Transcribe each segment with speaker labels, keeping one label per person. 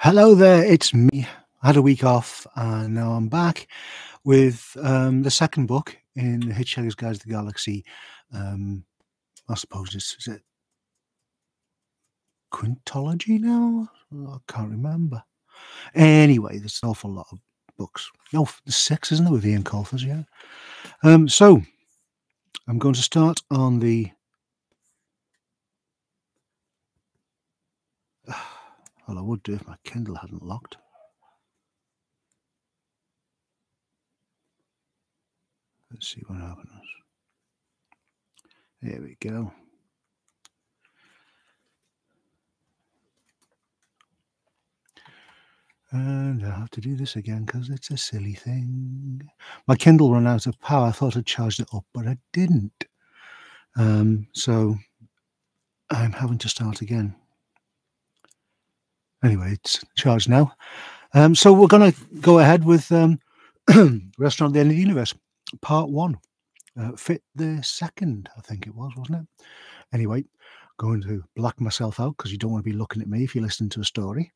Speaker 1: Hello there, it's me. I had a week off and now I'm back with the second book in the Hitchhiker's Guide to the Galaxy. Um, I suppose is it quintology now? I can't remember. Anyway, there's an awful lot of books. No, there's six, isn't there, with Ian Colfer's, yeah. So I'm going to start on the well, I would do if my Kindle hadn't locked. Let's see what happens. There we go. And I have to do this again because it's a silly thing. My Kindle ran out of power. I thought I'd charged it up, but I didn't. So I'm having to start again. Anyway, it's charged now. So we're going to go ahead with Restaurant at the End of the Universe, Part 1. Fit the second, I think it was, wasn't it? Anyway, going to black myself out because you don't want to be looking at me if you're listening to a story.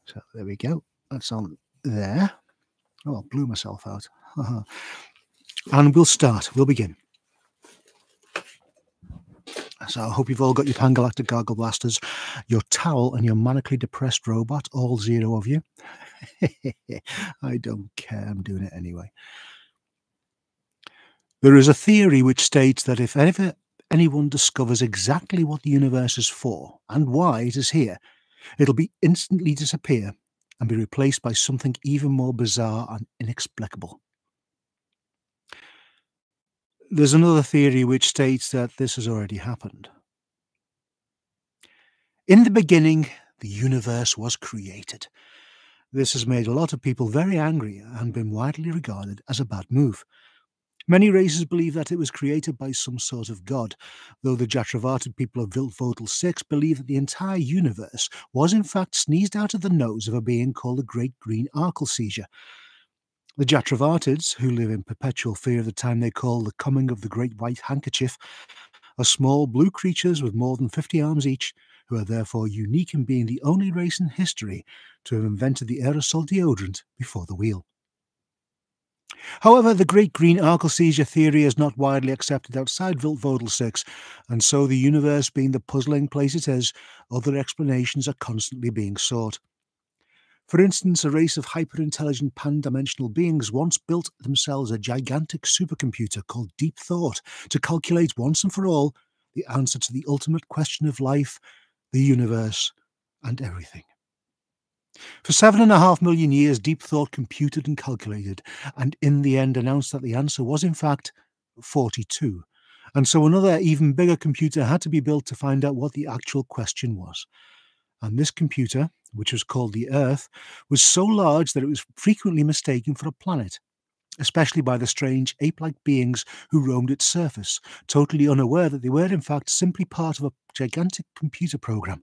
Speaker 1: So there we go. That's on there. Oh, I blew myself out. And we'll start. We'll begin. So I hope you've all got your Pangalactic Gargle Blasters, your towel, and your manically depressed robot, all 0 of you. I don't care. I'm doing it anyway. There is a theory which states that if ever anyone discovers exactly what the universe is for and why it is here, it'll be instantly disappear and be replaced by something even more bizarre and inexplicable. There's another theory which states that this has already happened. In the beginning, the universe was created. This has made a lot of people very angry and been widely regarded as a bad move. Many races believe that it was created by some sort of god, though the Jatravated people of Viltvodal 6 believe that the entire universe was in fact sneezed out of the nose of a being called the Great Green Arkelseizure. The Jatravatids, who live in perpetual fear of the time they call the coming of the Great White Handkerchief, are small blue creatures with more than 50 arms each, who are therefore unique in being the only race in history to have invented the aerosol deodorant before the wheel. However, the Great Green Arkelseizure theory is not widely accepted outside Viltvodal 6, and so the universe being the puzzling place it is, other explanations are constantly being sought. For instance, a race of hyper-intelligent pan-dimensional beings once built themselves a gigantic supercomputer called Deep Thought to calculate once and for all the answer to the ultimate question of life, the universe, and everything. For 7.5 million years, Deep Thought computed and calculated, and in the end announced that the answer was in fact 42. And so another even bigger computer had to be built to find out what the actual question was. And this computer, which was called the Earth, was so large that it was frequently mistaken for a planet, especially by the strange ape-like beings who roamed its surface, totally unaware that they were in fact simply part of a gigantic computer program.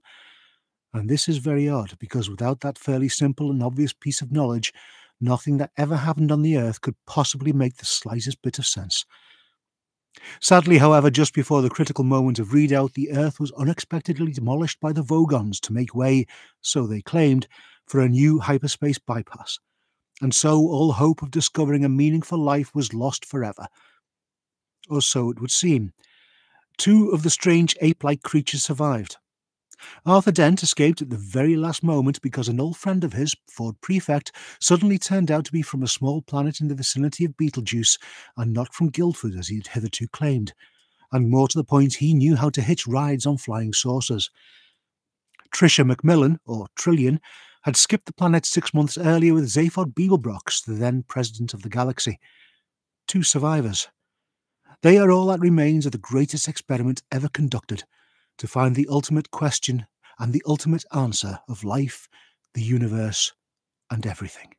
Speaker 1: And this is very odd, because without that fairly simple and obvious piece of knowledge, nothing that ever happened on the Earth could possibly make the slightest bit of sense. Sadly, however, just before the critical moment of readout, the Earth was unexpectedly demolished by the Vogons to make way, so they claimed, for a new hyperspace bypass. And so all hope of discovering a meaningful life was lost forever. Or so it would seem. 2 of the strange ape-like creatures survived. Arthur Dent escaped at the very last moment because an old friend of his, Ford Prefect, suddenly turned out to be from a small planet in the vicinity of Betelgeuse and not from Guildford as he had hitherto claimed. And more to the point, he knew how to hitch rides on flying saucers. Tricia Macmillan, or Trillian, had skipped the planet 6 months earlier with Zaphod Beeblebrox, the then president of the galaxy. 2 survivors. They are all that remains of the greatest experiment ever conducted, to find the ultimate question and the ultimate answer of life, the universe, and everything.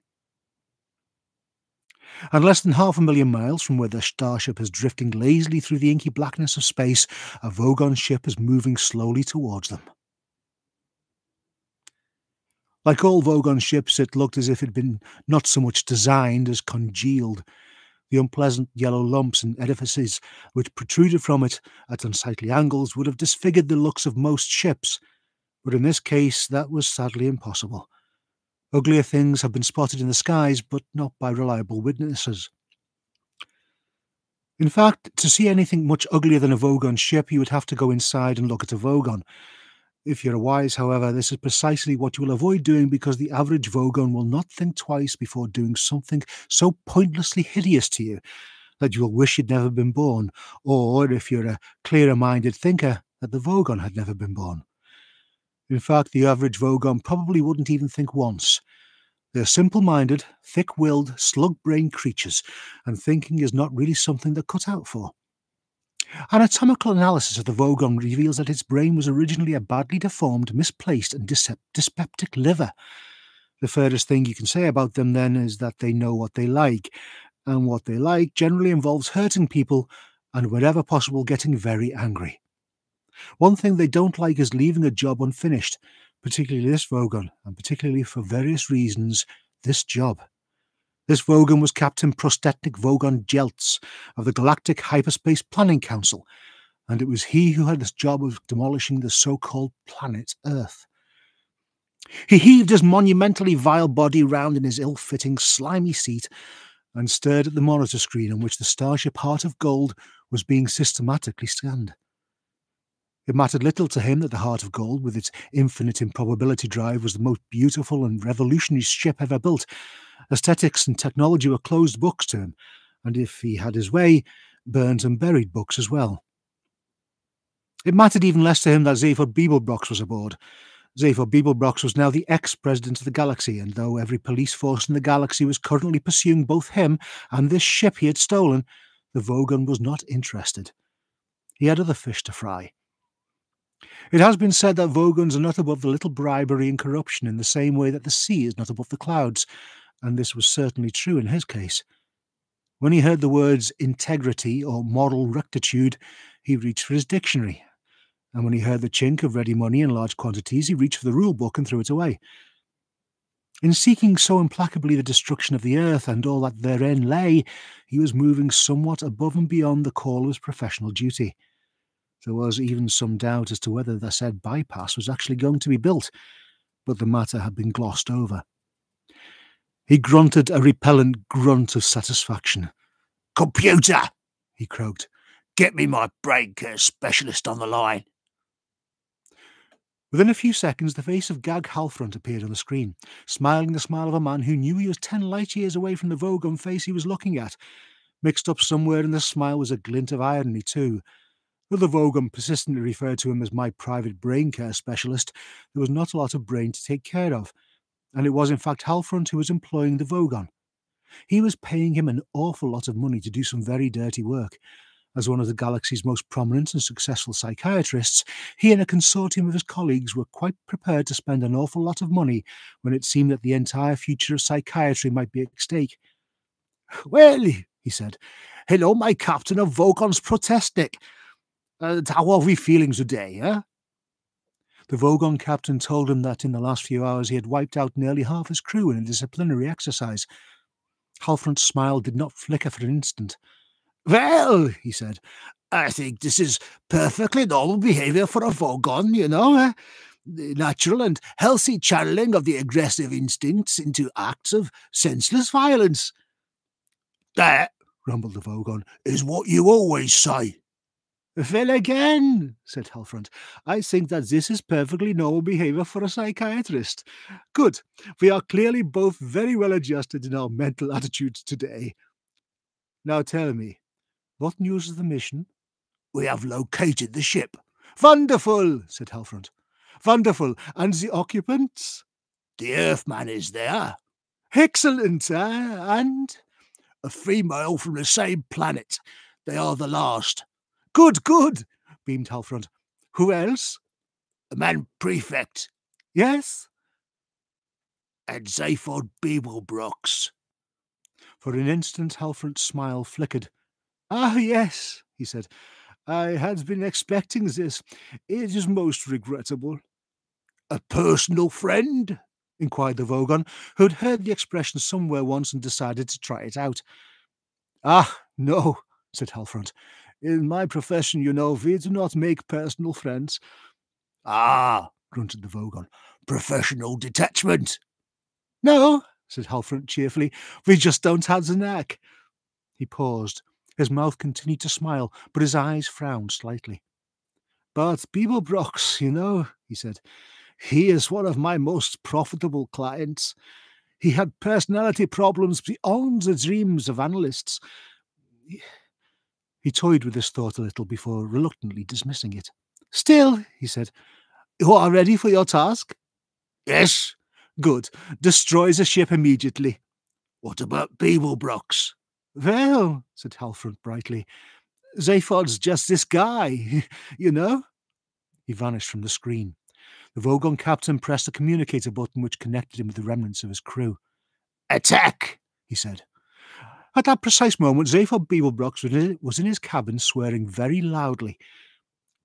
Speaker 1: And less than 500,000 miles from where the starship is drifting lazily through the inky blackness of space, a Vogon ship is moving slowly towards them. Like all Vogon ships, it looked as if it had been not so much designed as congealed. The unpleasant yellow lumps and edifices which protruded from it at unsightly angles would have disfigured the looks of most ships, but in this case that was sadly impossible. Uglier things have been spotted in the skies, but not by reliable witnesses. In fact, to see anything much uglier than a Vogon ship, you would have to go inside and look at a Vogon. If you're wise, however, this is precisely what you will avoid doing, because the average Vogon will not think twice before doing something so pointlessly hideous to you that you will wish you'd never been born, or, if you're a clearer-minded thinker, that the Vogon had never been born. In fact, the average Vogon probably wouldn't even think once. They're simple-minded, thick-willed, slug-brained creatures, and thinking is not really something they're cut out for. Anatomical analysis of the Vogon reveals that its brain was originally a badly deformed, misplaced, and dyspeptic liver. The furthest thing you can say about them, then, is that they know what they like, and what they like generally involves hurting people and, wherever possible, getting very angry. One thing they don't like is leaving a job unfinished, particularly this Vogon, and particularly for various reasons, this job. This Vogon was Captain Prostetnik Vogon Jeltz of the Galactic Hyperspace Planning Council, and it was he who had this job of demolishing the so-called planet Earth. He heaved his monumentally vile body round in his ill-fitting, slimy seat and stared at the monitor screen on which the starship Heart of Gold was being systematically scanned. It mattered little to him that the Heart of Gold, with its infinite improbability drive, was the most beautiful and revolutionary ship ever built. Aesthetics and technology were closed books to him, and if he had his way, burned and buried books as well. It mattered even less to him that Zaphod Beeblebrox was aboard. Zaphod Beeblebrox was now the ex-president of the galaxy, and though every police force in the galaxy was currently pursuing both him and this ship he had stolen, the Vogon was not interested. He had other fish to fry. It has been said that Vogons are not above the little bribery and corruption in the same way that the sea is not above the clouds, and this was certainly true in his case. When he heard the words integrity or moral rectitude, he reached for his dictionary, and when he heard the chink of ready money in large quantities, he reached for the rule book and threw it away. In seeking so implacably the destruction of the earth and all that therein lay, he was moving somewhat above and beyond the call of his professional duty. There was even some doubt as to whether the said bypass was actually going to be built, but the matter had been glossed over. He grunted a repellent grunt of satisfaction. "Computer!" he croaked. "Get me my brain care specialist on the line." Within a few seconds, the face of Gag Halfront appeared on the screen, smiling the smile of a man who knew he was 10 light-years away from the Vogon face he was looking at. Mixed up somewhere in the smile was a glint of irony, too. Though the Vogon persistently referred to him as my private brain care specialist, there was not a lot of brain to take care of, and it was in fact Halfront who was employing the Vogon. He was paying him an awful lot of money to do some very dirty work. As one of the galaxy's most prominent and successful psychiatrists, he and a consortium of his colleagues were quite prepared to spend an awful lot of money when it seemed that the entire future of psychiatry might be at stake. "Well," he said, "hello, my captain of Vogon's Protestnik. How are we feeling today, eh?" The Vogon captain told him that in the last few hours he had wiped out nearly half his crew in a disciplinary exercise. Halfront's smile did not flicker for an instant. "Well," he said, "I think this is perfectly normal behaviour for a Vogon, you know, eh? The natural and healthy channeling of the aggressive instincts into acts of senseless violence." "That," rumbled the Vogon, "is what you always say." "Well, again," said Halfront, "I think that this is perfectly normal behaviour for a psychiatrist. Good. We are clearly both very well adjusted in our mental attitudes today. Now tell me, what news of the mission?" "We have located the ship." "Wonderful," said Halfront. "Wonderful. And the occupants?" "The Earthman is there." "Excellent, and?" "A female from the same planet. They are the last." "Good, good," beamed Halfront. "Who else?" "The man prefect." "Yes?" "And Zaphod Beeblebrox." For an instant Halfront's smile flickered. "Ah, yes," he said. "I had been expecting this. It is most regrettable." "A personal friend?" inquired the Vogon, who had heard the expression somewhere once and decided to try it out. "Ah, no," said Halfront. "In my profession, you know, we do not make personal friends." "Ah," grunted the Vogon. "Professional detachment." No, said Halfront cheerfully. We just don't have the knack. He paused. His mouth continued to smile, but his eyes frowned slightly. But Beeblebrox, he said, he is one of my most profitable clients. He had personality problems beyond the dreams of analysts. He toyed with this thought a little before reluctantly dismissing it. Still, he said, you are ready for your task? Yes. Good. Destroy the ship immediately. What about Beeblebrox? Well, said Halfront brightly, Zaphod's just this guy, you know? He vanished from the screen. The Vogon captain pressed a communicator button which connected him with the remnants of his crew. Attack! He said. At that precise moment, Zaphod Beeblebrox was in his cabin swearing very loudly.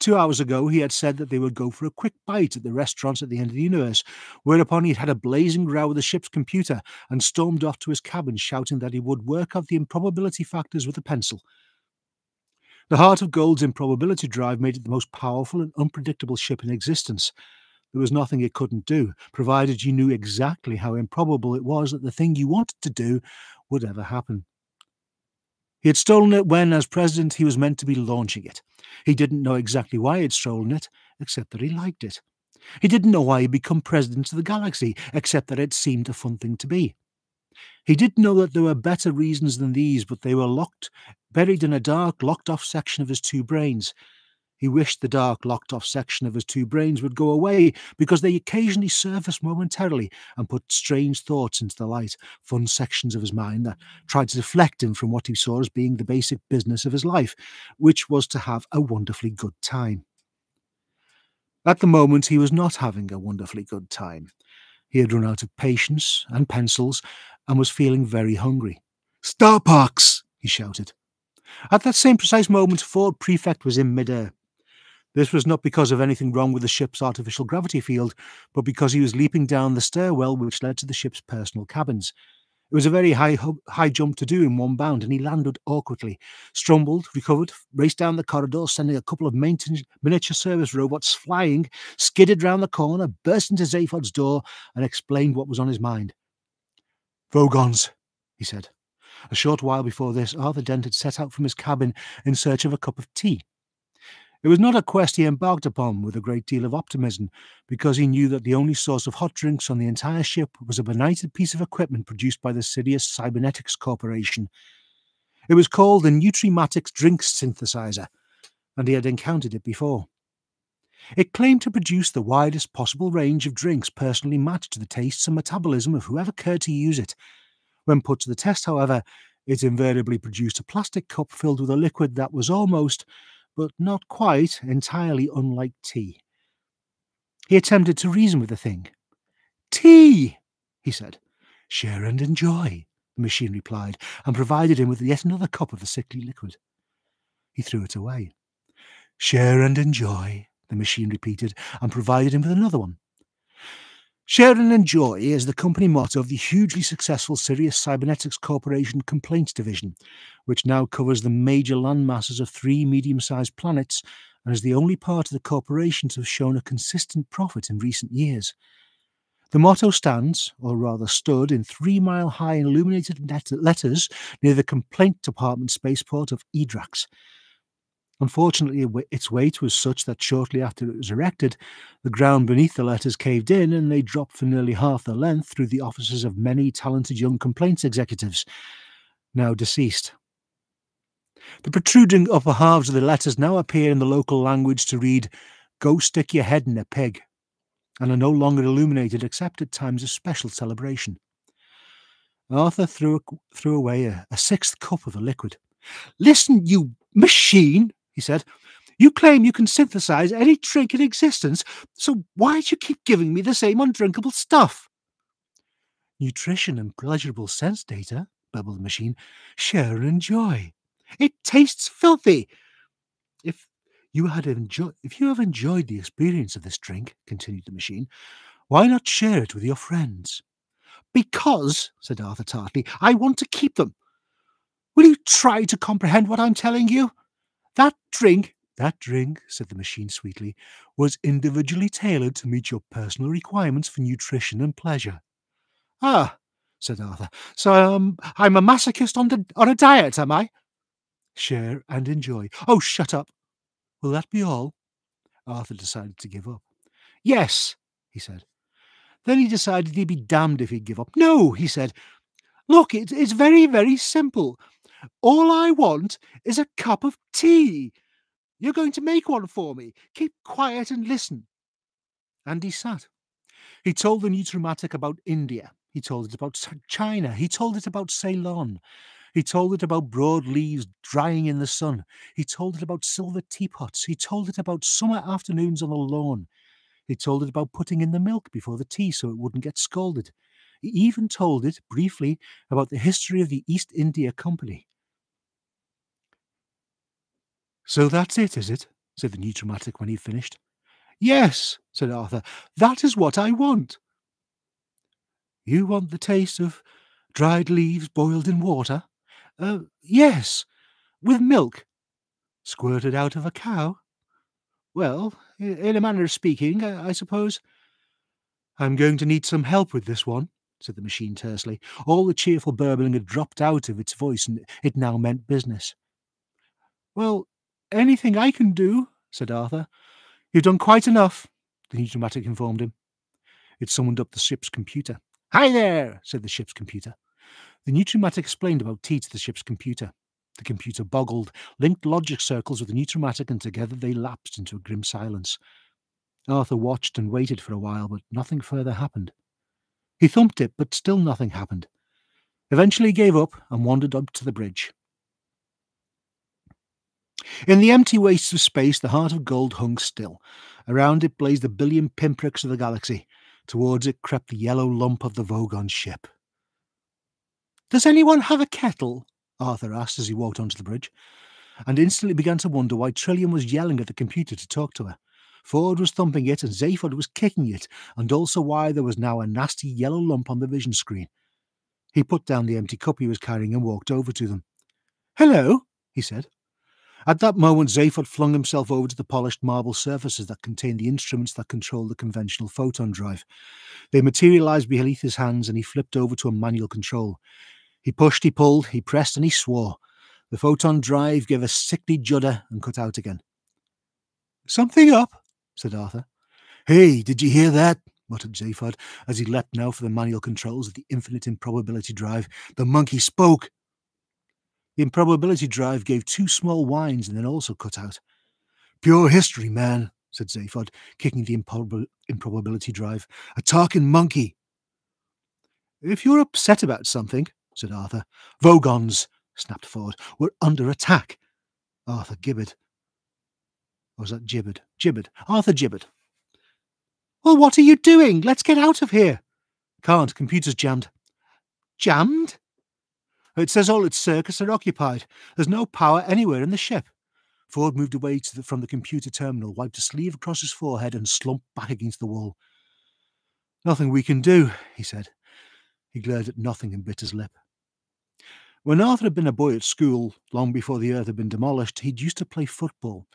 Speaker 1: 2 hours ago, he had said that they would go for a quick bite at the restaurant at the end of the universe, whereupon he had a blazing row with the ship's computer and stormed off to his cabin shouting that he would work out the improbability factors with a pencil. The Heart of Gold's improbability drive made it the most powerful and unpredictable ship in existence. There was nothing it couldn't do, provided you knew exactly how improbable it was that the thing you wanted to do would ever happen. He had stolen it when, as president, he was meant to be launching it. He didn't know exactly why he had stolen it, except that he liked it. He didn't know why he'd become president of the galaxy, except that it seemed a fun thing to be. He did know that there were better reasons than these, but they were buried in a dark, locked-off section of his two brains. He wished the dark, locked-off section of his two brains would go away, because they occasionally surfaced momentarily and put strange thoughts into the light, fun sections of his mind that tried to deflect him from what he saw as being the basic business of his life, which was to have a wonderfully good time. At the moment, he was not having a wonderfully good time. He had run out of patience and pencils and was feeling very hungry. "Starbucks!" he shouted. At that same precise moment, Ford Prefect was in midair. This was not because of anything wrong with the ship's artificial gravity field, but because he was leaping down the stairwell which led to the ship's personal cabins. It was a very high jump to do in one bound, and he landed awkwardly, stumbled, recovered, raced down the corridor, sending a couple of miniature service robots flying, skidded round the corner, burst into Zaphod's door, and explained what was on his mind. "Vogons," he said. A short while before this, Arthur Dent had set out from his cabin in search of a cup of tea. It was not a quest he embarked upon with a great deal of optimism, because he knew that the only source of hot drinks on the entire ship was a benighted piece of equipment produced by the Sirius Cybernetics Corporation. It was called the Nutrimatics Drink Synthesizer, and he had encountered it before. It claimed to produce the widest possible range of drinks personally matched to the tastes and metabolism of whoever cared to use it. When put to the test, however, it invariably produced a plastic cup filled with a liquid that was almost, but not quite, entirely unlike tea. He attempted to reason with the thing. "Tea," he said. "Share and enjoy," the machine replied, and provided him with yet another cup of the sickly liquid. He threw it away. "Share and enjoy," the machine repeated, and provided him with another one. Share and enjoy is the company motto of the hugely successful Sirius Cybernetics Corporation Complaints Division, which now covers the major land masses of 3 medium-sized planets and is the only part of the corporation to have shown a consistent profit in recent years. The motto stands, or rather stood, in 3-mile-high illuminated letters near the Complaint Department spaceport of Edrax. Unfortunately, its weight was such that shortly after it was erected, the ground beneath the letters caved in and they dropped for nearly half their length through the offices of many talented young complaints executives, now deceased. The protruding upper halves of the letters now appear in the local language to read, "Go stick your head in a pig," and are no longer illuminated except at times of special celebration. Arthur threw away a 6th cup of the liquid. "Listen, you machine," he said. "You claim you can synthesize any drink in existence, so why do you keep giving me the same undrinkable stuff?" "Nutrition and pleasurable sense data," babbled the machine. "Share and enjoy." "It tastes filthy." If you have enjoyed the experience of this drink," continued the machine, "why not share it with your friends?" "Because," said Arthur tartly, "I want to keep them. Will you try to comprehend what I'm telling you? That drink," said the machine sweetly, "was individually tailored to meet your personal requirements for nutrition and pleasure." "Ah," said Arthur. "So I'm a masochist on a diet, am I?" "Share and enjoy." "Oh, shut up. Will that be all?" Arthur decided to give up. "Yes," he said. Then he decided he'd be damned if he'd give up. "No," he said. "Look, it's very, very simple. All I want is a cup of tea. You're going to make one for me. Keep quiet and listen." And he sat. He told the Numismatic about India. He told it about China. He told it about Ceylon. He told it about broad leaves drying in the sun. He told it about silver teapots. He told it about summer afternoons on the lawn. He told it about putting in the milk before the tea so it wouldn't get scalded. He even told it, briefly, about the history of the East India Company. "So that's it, is it?" said the Numismatic when he finished. "Yes," said Arthur, "that is what I want." "You want the taste of dried leaves boiled in water?" Yes, with milk." "Squirted out of a cow?" "Well, in a manner of speaking, I suppose." "I'm going to need some help with this one," said the machine tersely. All the cheerful burbling had dropped out of its voice, and it now meant business. "Well, anything I can do," said Arthur. "You've done quite enough," the Numismatic informed him. It summoned up the ship's computer. "Hi there," said the ship's computer. The Numismatic explained about tea to the ship's computer. The computer boggled, linked logic circles with the Numismatic, and together they lapsed into a grim silence. Arthur watched and waited for a while, but nothing further happened. He thumped it, but still nothing happened. Eventually he gave up and wandered up to the bridge. In the empty wastes of space, the heart of gold hung still. Around it blazed a billion pinpricks of the galaxy. Towards it crept the yellow lump of the Vogon ship. "Does anyone have a kettle?" Arthur asked as he walked onto the bridge, and instantly began to wonder why Trillium was yelling at the computer to talk to her. Ford was thumping it and Zaphod was kicking it, and also why there was now a nasty yellow lump on the vision screen. He put down the empty cup he was carrying and walked over to them. "Hello," he said. At that moment, Zaphod flung himself over to the polished marble surfaces that contained the instruments that controlled the conventional photon drive. They materialized beneath his hands, and he flipped over to a manual control. He pushed, he pulled, he pressed, and he swore. The photon drive gave a sickly judder and cut out again. "Something up," said Arthur. "Hey, did you hear that?" muttered Zaphod, as he leapt now for the manual controls of the infinite improbability drive. "The monkey spoke." The improbability drive gave two small whines and then also cut out. "Pure history, man," said Zaphod, kicking the improbability drive. "A talking monkey." "If you're upset about something," said Arthur. "Vogons," snapped Ford. "We're under attack." Arthur gibbered. Or was that gibbered? Gibbered. Arthur gibbered. "Well, what are you doing? Let's get out of here." "Can't. Computer's jammed." "Jammed?" "It says all its circuits are occupied. There's no power anywhere in the ship." Ford moved away from the computer terminal, wiped a sleeve across his forehead, and slumped back against the wall. "Nothing we can do," he said. He glared at nothing and bit his lip. When Arthur had been a boy at school, long before the Earth had been demolished, he'd used to play football.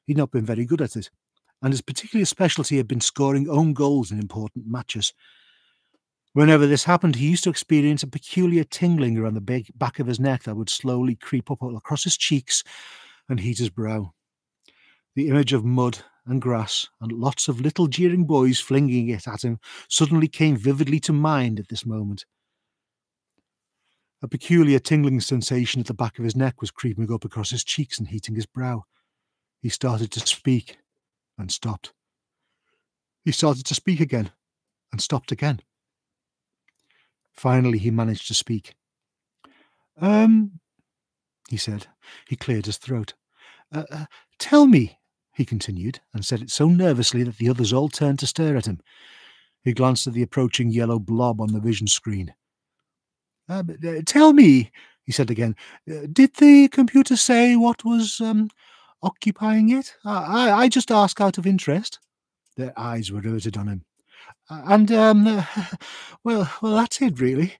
Speaker 1: He'd not been very good at it, and his particular specialty had been scoring own goals in important matches. Whenever this happened, he used to experience a peculiar tingling around the back of his neck that would slowly creep up across his cheeks and heat his brow. The image of mud and grass and lots of little jeering boys flinging it at him suddenly came vividly to mind at this moment. A peculiar tingling sensation at the back of his neck was creeping up across his cheeks and heating his brow. He started to speak and stopped. He started to speak again and stopped again. Finally, he managed to speak. He said. He cleared his throat. Tell me," he continued, and said it so nervously that the others all turned to stare at him. He glanced at the approaching yellow blob on the vision screen. "Tell me," he said again, "did the computer say what was occupying it? I just ask out of interest." Their eyes were riveted on him. "And, well, that's it, really.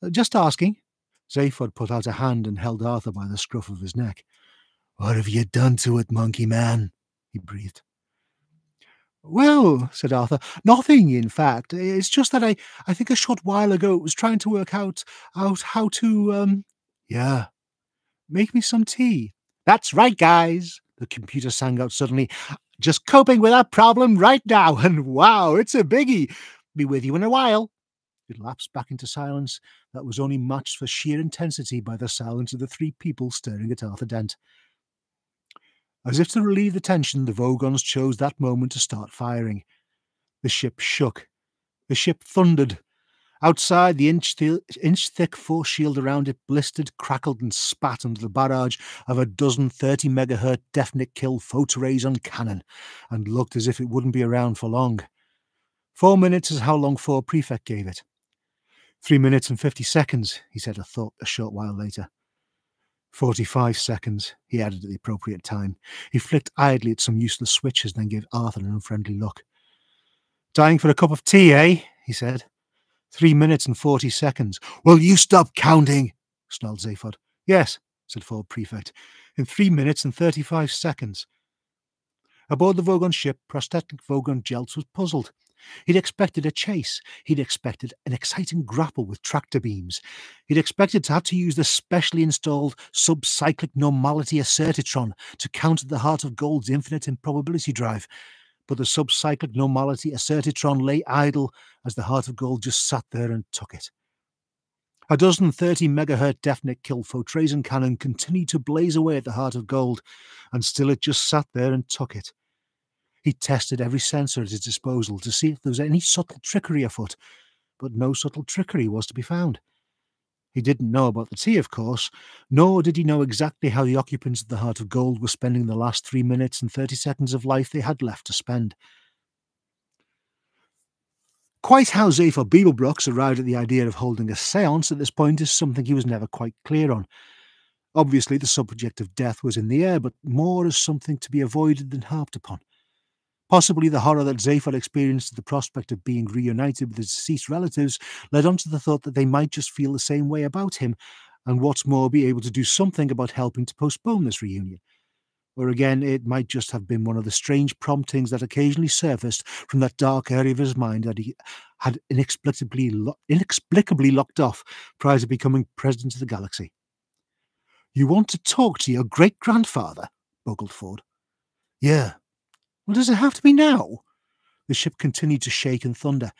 Speaker 1: Just asking." Zaphod put out a hand and held Arthur by the scruff of his neck. "What have you done to it, monkey man?" he breathed. Well, said Arthur, nothing, in fact. It's just that I think a short while ago it was trying to work out how to, yeah, make me some tea. That's right, guys, the computer sang out suddenly. Just coping with that problem right now, and wow, it's a biggie. Be with you in a while. It lapsed back into silence that was only matched for sheer intensity by the silence of the three people staring at Arthur Dent. As if to relieve the tension, the Vogons chose that moment to start firing. The ship shook. The ship thundered. Outside, the inch-thick force shield around it blistered, crackled, and spat under the barrage of a dozen 30-megahertz definite kill photoraison cannon, and looked as if it wouldn't be around for long. 4 minutes is how long Ford Prefect gave it. 3 minutes and 50 seconds, he said a short while later. 45 seconds, he added at the appropriate time. He flicked idly at some useless switches, then gave Arthur an unfriendly look. Dying for a cup of tea, eh? He said. 3 minutes and 40 seconds. Will you stop counting? Snarled Zaphod. Yes, said Ford Prefect. In 3 minutes and 35 seconds. Aboard the Vogon ship, prosthetic Vogon Jeltz was puzzled. He'd expected a chase. He'd expected an exciting grapple with tractor beams. He'd expected to have to use the specially installed subcyclic normality Assertitron to counter the Heart of Gold's infinite improbability drive. But the subcyclic normality Assertitron lay idle as the Heart of Gold just sat there and took it. A dozen 30-megahertz definite kill photraison cannon continued to blaze away at the Heart of Gold, and still it just sat there and took it. He tested every sensor at his disposal to see if there was any subtle trickery afoot, but no subtle trickery was to be found. He didn't know about the tea, of course, nor did he know exactly how the occupants of the Heart of Gold were spending the last 3 minutes and 30 seconds of life they had left to spend. Quite how Zaphod Beeblebrox arrived at the idea of holding a seance at this point is something he was never quite clear on. Obviously, the subject of death was in the air, but more as something to be avoided than harped upon. Possibly the horror that Zaphod experienced at the prospect of being reunited with his deceased relatives led on to the thought that they might just feel the same way about him, and what's more, be able to do something about helping to postpone this reunion. Or again, it might just have been one of the strange promptings that occasionally surfaced from that dark area of his mind that he had inexplicably locked off prior to becoming president of the galaxy. You want to talk to your great-grandfather? Bugled Ford. Yeah. Well, does it have to be now? The ship continued to shake and thunder.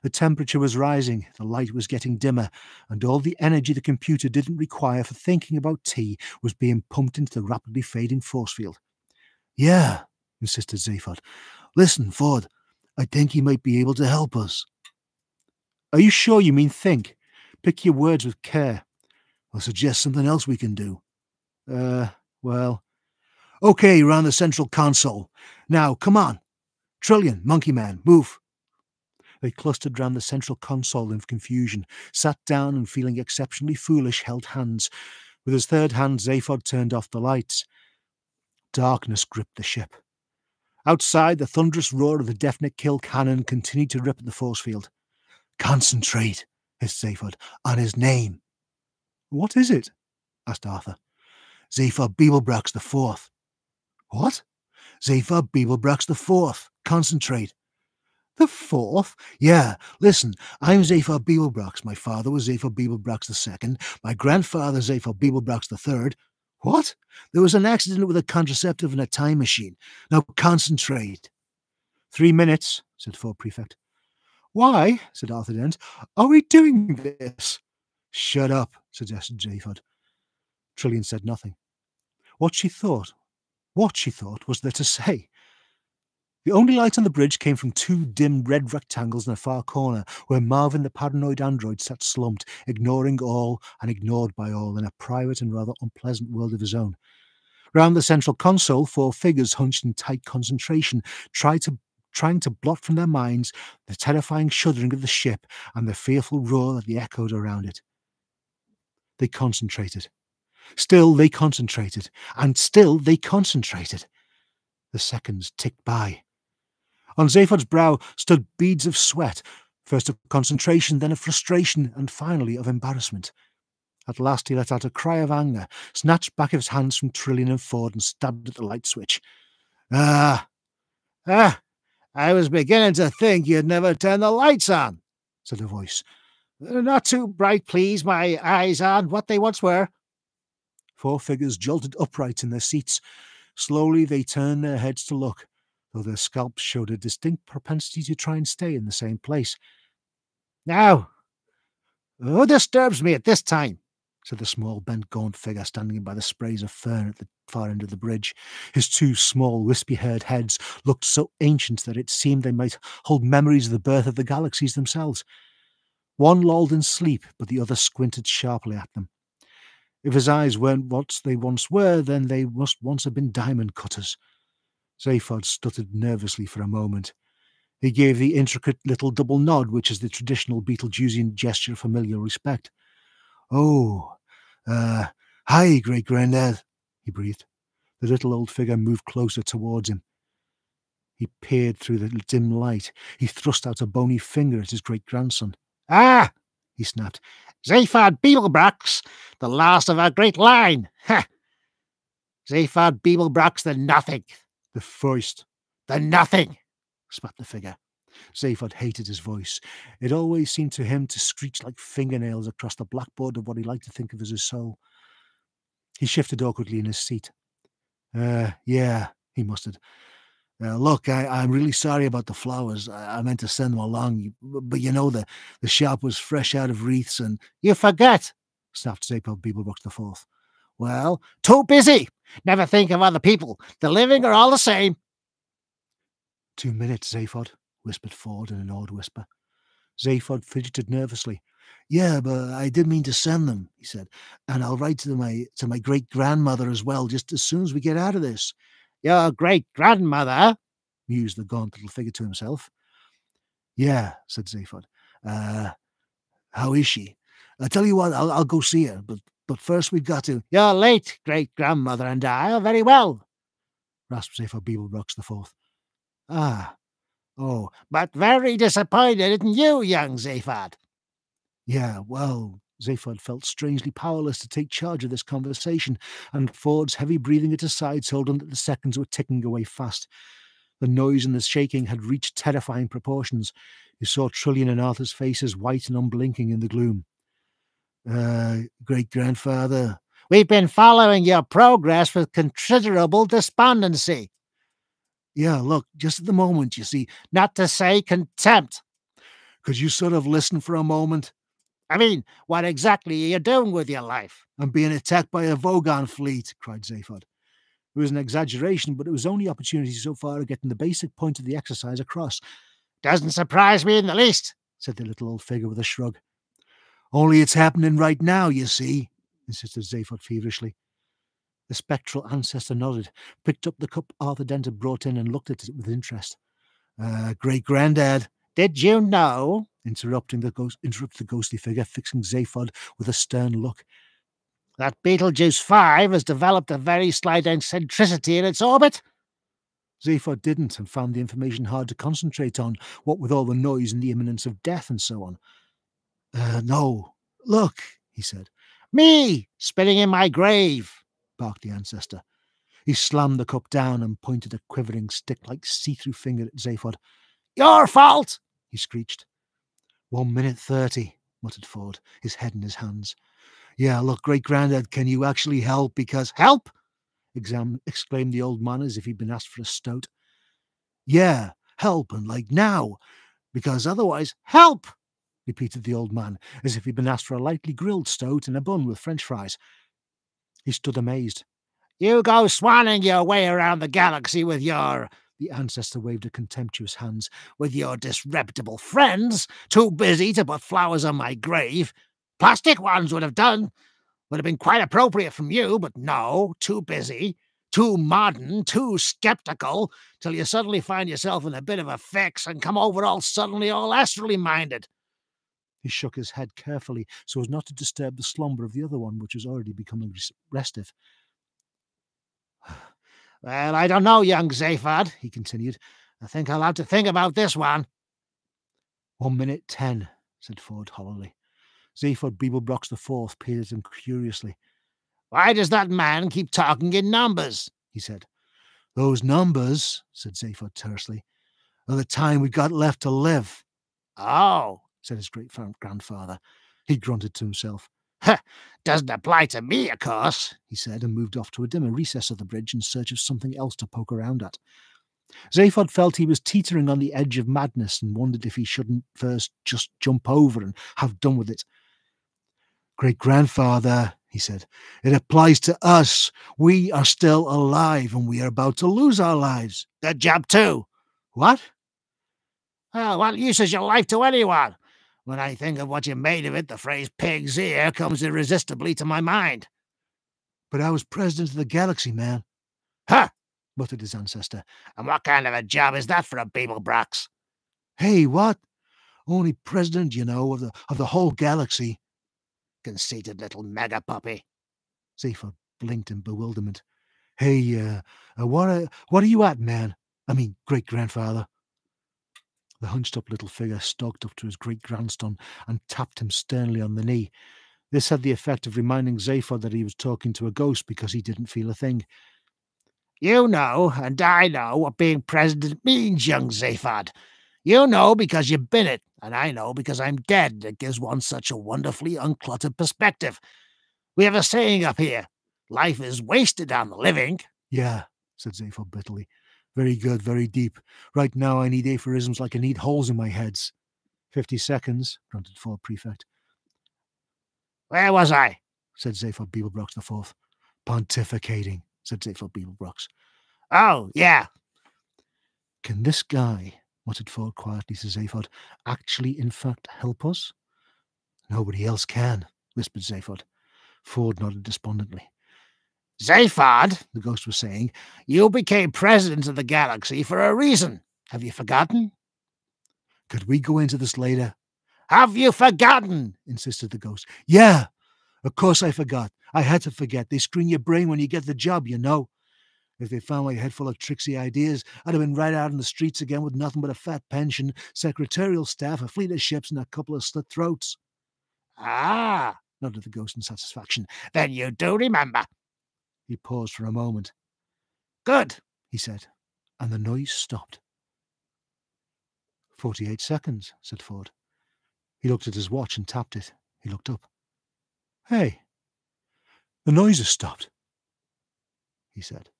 Speaker 1: The temperature was rising, the light was getting dimmer, and all the energy the computer didn't require for thinking about tea was being pumped into the rapidly fading force field. Yeah, insisted Zaphod. Listen, Ford, I think he might be able to help us. Are you sure you mean think? Pick your words with care. I'll suggest something else we can do. Well... Okay, round the central console. Now, come on. Trillion, Monkey Man, move. They clustered round the central console in confusion, sat down and, feeling exceptionally foolish, held hands. With his third hand, Zaphod turned off the lights. Darkness gripped the ship. Outside, the thunderous roar of the definite kill cannon continued to rip at the force field. Concentrate, hissed Zaphod, on his name. What is it? Asked Arthur. Zaphod Beeblebrox the Fourth. What? Zaphod Beeblebrox the Fourth. Concentrate. The Fourth? Yeah, listen, I'm Zaphod Beeblebrox. My father was Zaphod Beeblebrox the Second. My grandfather, Zaphod Beeblebrox the Third. What? There was an accident with a contraceptive and a time machine. Now concentrate. 3 minutes, said Ford Prefect. Why, said Arthur Dent, are we doing this? Shut up, suggested Zaphod. Trillion said nothing. What she thought was there to say. The only light on the bridge came from 2 dim red rectangles in a far corner, where Marvin the paranoid android sat slumped, ignoring all and ignored by all, in a private and rather unpleasant world of his own. Round the central console, 4 figures hunched in tight concentration, trying to blot from their minds the terrifying shuddering of the ship and the fearful roar that echoed around it. They concentrated. Still they concentrated, and still they concentrated. The seconds ticked by. On Zaphod's brow stood beads of sweat, first of concentration, then of frustration, and finally of embarrassment. At last he let out a cry of anger, snatched back his hands from Trillion and Ford, and stabbed at the light switch. I was beginning to think you'd never turn the lights on, said a voice. They're not too bright, please. My eyes aren't what they once were. Four figures jolted upright in their seats. Slowly they turned their heads to look, though their scalps showed a distinct propensity to try and stay in the same place. Now, who disturbs me at this time? Said the small, bent, gaunt figure standing by the sprays of fern at the far end of the bridge. His two small, wispy-haired heads looked so ancient that it seemed they might hold memories of the birth of the galaxies themselves. One lolled in sleep, but the other squinted sharply at them. If his eyes weren't what they once were, then they must once have been diamond cutters. Zaphod stuttered nervously for a moment. He gave the intricate little double nod, which is the traditional Beetlejuicean gesture of familiar respect. Oh, hi, Great-Granddad, he breathed. The little old figure moved closer towards him. He peered through the dim light. He thrust out a bony finger at his great-grandson. Ah, he snapped. Zaphod Beeblebrox, the last of our great line. Ha! Zaphod Beeblebrox the Nothing. The first. The Nothing, spat the figure. Zaphod hated his voice. It always seemed to him to screech like fingernails across the blackboard of what he liked to think of as his soul. He shifted awkwardly in his seat. Yeah, he muttered. Look, I'm really sorry about the flowers. I meant to send them along, but you know, the shop was fresh out of wreaths and— You forget, snapped Zaphod Beeblebrox the Fourth. Well, too busy. Never think of other people. The living are all the same. 2 minutes, Zaphod, whispered Ford in an awed whisper. Zaphod fidgeted nervously. Yeah, but I did mean to send them, he said, and I'll write to my great-grandmother as well, just as soon as we get out of this. Your great-grandmother? Mused the gaunt little figure to himself. Yeah, said Zaphod. How is she? I tell you what, I'll go see her, but first we've got to— Your late great-grandmother and I are very well, rasped Zaphod Beeblebrox the Fourth. Oh, but very disappointed in you, young Zaphod. Yeah, well, Zaphod felt strangely powerless to take charge of this conversation, and Ford's heavy breathing at his side told him that the seconds were ticking away fast. The noise and the shaking had reached terrifying proportions. He saw Trillian and Arthur's faces white and unblinking in the gloom. Great-grandfather, we've been following your progress with considerable despondency. Yeah, look, just at the moment, you see. Not to say contempt. Could you sort of listen for a moment? I mean, what exactly are you doing with your life? I'm being attacked by a Vogon fleet, cried Zaphod. It was an exaggeration, but it was only opportunity so far of getting the basic point of the exercise across. Doesn't surprise me in the least, said the little old figure with a shrug. Only it's happening right now, you see, insisted Zaphod feverishly. The spectral ancestor nodded, picked up the cup Arthur Dent had brought in and looked at it with interest. Great-granddad. Did you know? Interrupted the ghostly figure, fixing Zaphod with a stern look. That Betelgeuse 5 has developed a very slight eccentricity in its orbit. Zaphod didn't, and found the information hard to concentrate on, what with all the noise and the imminence of death and so on. No. Look, he said. Me, spinning in my grave, barked the ancestor. He slammed the cup down and pointed a quivering stick-like see-through finger at Zaphod. Your fault, he screeched. 1 minute 30, muttered Ford, his head in his hands. Yeah, look, Great-Grandad, can you actually help? Because— Help? Exclaimed the old man as if he'd been asked for a stout. Yeah, help, and like now, because otherwise— Help! Repeated the old man, as if he'd been asked for a lightly grilled stout and a bun with French fries. He stood amazed. You go swanning your way around the galaxy with your— The ancestor waved a contemptuous hands. With your disreputable friends, too busy to put flowers on my grave. Plastic ones would have done. Would have been quite appropriate from you, but no, too busy, too modern, too skeptical, till you suddenly find yourself in a bit of a fix and come over all suddenly all astrally minded. He shook his head carefully so as not to disturb the slumber of the other one, which was already becoming restive. Well, I don't know, young Zaphod, he continued. I think I'll have to think about this one. 1 minute 10, said Ford hollowly. Zaphod Beeblebrox the Fourth peered at him curiously. Why does that man keep talking in numbers? He said. Those numbers, said Zaphod tersely, of the time we got left to live."
Speaker 2: Oh,
Speaker 1: said his great-grandfather. He grunted to himself.
Speaker 2: Doesn't apply to me, of course,
Speaker 1: he said, and moved off to a dimmer recess of the bridge in search of something else to poke around at. Zaphod felt he was teetering on the edge of madness and wondered if he shouldn't first just jump over and have done with it. "Great-grandfather," he said, "it applies to us. We are still alive and we are about to lose our lives."
Speaker 2: "Good job too."
Speaker 1: "What?"
Speaker 2: "Oh, what use is your life to anyone? When I think of what you made of it, the phrase pig's ear comes irresistibly to my mind."
Speaker 1: "But I was president of the galaxy, man,"
Speaker 2: "Huh!"
Speaker 1: muttered his ancestor.
Speaker 2: "And what kind of a job is that for a Beeblebrox?"
Speaker 1: "Hey, what? Only president, you know, of the whole galaxy."
Speaker 2: "Conceited little mega puppy."
Speaker 1: Zaphod blinked in bewilderment. "Hey, what are you at, man? I mean, great-grandfather." The hunched-up little figure stalked up to his great-grandson and tapped him sternly on the knee. This had the effect of reminding Zaphod that he was talking to a ghost because he didn't feel a thing.
Speaker 2: "You know, and I know, what being president means, young Zaphod. You know because you've been it, and I know because I'm dead. It gives one such a wonderfully uncluttered perspective. We have a saying up here, life is wasted on the living."
Speaker 1: "Yeah," said Zaphod bitterly. "Very good, very deep. Right now I need aphorisms like I need holes in my heads." 50 seconds, grunted Ford Prefect.
Speaker 2: "Where was I?"
Speaker 1: said Zaphod Beeblebrox the Fourth. "Pontificating," said Zaphod Beeblebrox.
Speaker 2: "Oh, yeah."
Speaker 1: "Can this guy," muttered Ford quietly to Zaphod, "actually in fact help us?" "Nobody else can," whispered Zaphod. Ford nodded despondently.
Speaker 2: "Zaphod," the ghost was saying, "you became president of the galaxy for a reason. Have you forgotten?"
Speaker 1: "Could we go into this later?"
Speaker 2: "Have you forgotten?"
Speaker 1: insisted the ghost. "Yeah, of course I forgot. I had to forget. They screen your brain when you get the job, you know. If they found my head full of tricksy ideas, I'd have been right out in the streets again with nothing but a fat pension, secretarial staff, a fleet of ships, and a couple of slit throats."
Speaker 2: "Ah,"
Speaker 1: nodded the ghost in satisfaction.
Speaker 2: "Then you do remember."
Speaker 1: He paused for a moment.
Speaker 2: "Good,"
Speaker 1: he said, and the noise stopped. 48 seconds, said Ford. He looked at his watch and tapped it. He looked up. "Hey, the noise has stopped," he said.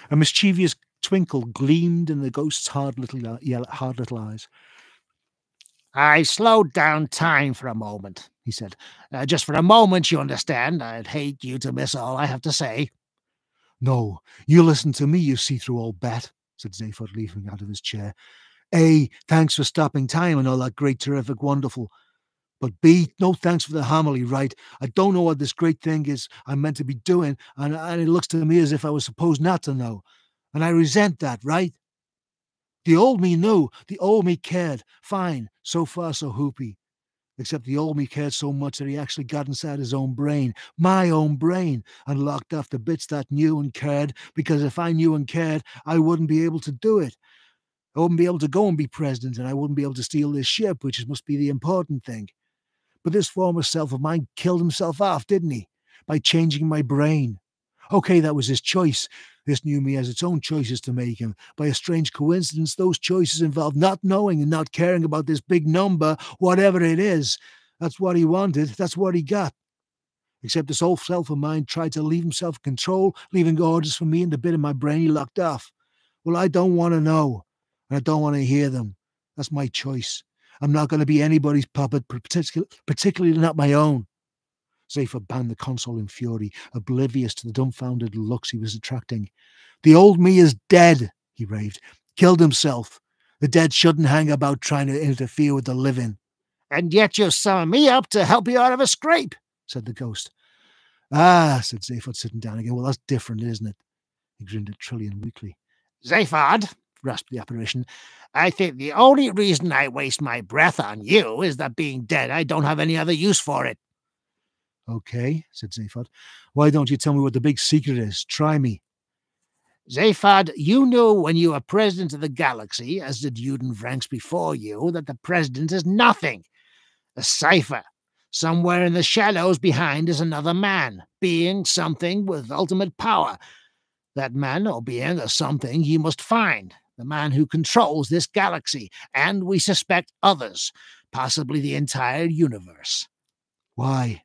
Speaker 1: A mischievous twinkle gleamed in the ghost's hard little eyes.
Speaker 2: "I slowed down time for a moment," he said. "Just for a moment, you understand. I'd hate you to miss all I have to say."
Speaker 1: "No, you listen to me, you see-through old bat," said Zaphod, leaping out of his chair. "A, thanks for stopping time and all that great, terrific, wonderful. But B, no thanks for the homily, right? I don't know what this great thing is I'm meant to be doing, and it looks to me as if I was supposed not to know. And I resent that, right? The old me knew, the old me cared. Fine, so far so hoopy. Except the old me cared so much that he actually got inside his own brain, my own brain, and locked off the bits that knew and cared, because if I knew and cared, I wouldn't be able to do it. I wouldn't be able to go and be president, and I wouldn't be able to steal this ship, which must be the important thing. But this former self of mine killed himself off, didn't he? By changing my brain. Okay, that was his choice. This new me has its own choices to make, and by a strange coincidence, those choices involve not knowing and not caring about this big number, whatever it is. That's what he wanted. That's what he got. Except this old self of mine tried to leave himself control, leaving orders for me and the bit of my brain he locked off. Well, I don't want to know, and I don't want to hear them. That's my choice. I'm not going to be anybody's puppet, particularly not my own. Zaphod banged the console in fury, oblivious to the dumbfounded looks he was attracting. "The old me is dead," he raved. "Killed himself. The dead shouldn't hang about trying to interfere with the living."
Speaker 2: "And yet you summon me up to help you out of a scrape,"
Speaker 1: said the ghost. "Ah," said Zaphod, sitting down again. "Well, that's different, isn't it?" He grinned at Trillian weakly.
Speaker 2: "Zaphod," rasped the apparition, "I think the only reason I waste my breath on you is that being dead I don't have any other use for it."
Speaker 1: "Okay," said Zaphod. "Why don't you tell me what the big secret is? Try me."
Speaker 2: "Zaphod, you knew when you were president of the galaxy, as did Uden Vranks before you, that the president is nothing. A cipher. Somewhere in the shadows behind is another man, being, something with ultimate power. That man or being or something you must find. the man who controls this galaxy, and we suspect others, possibly the entire universe."
Speaker 1: "Why?"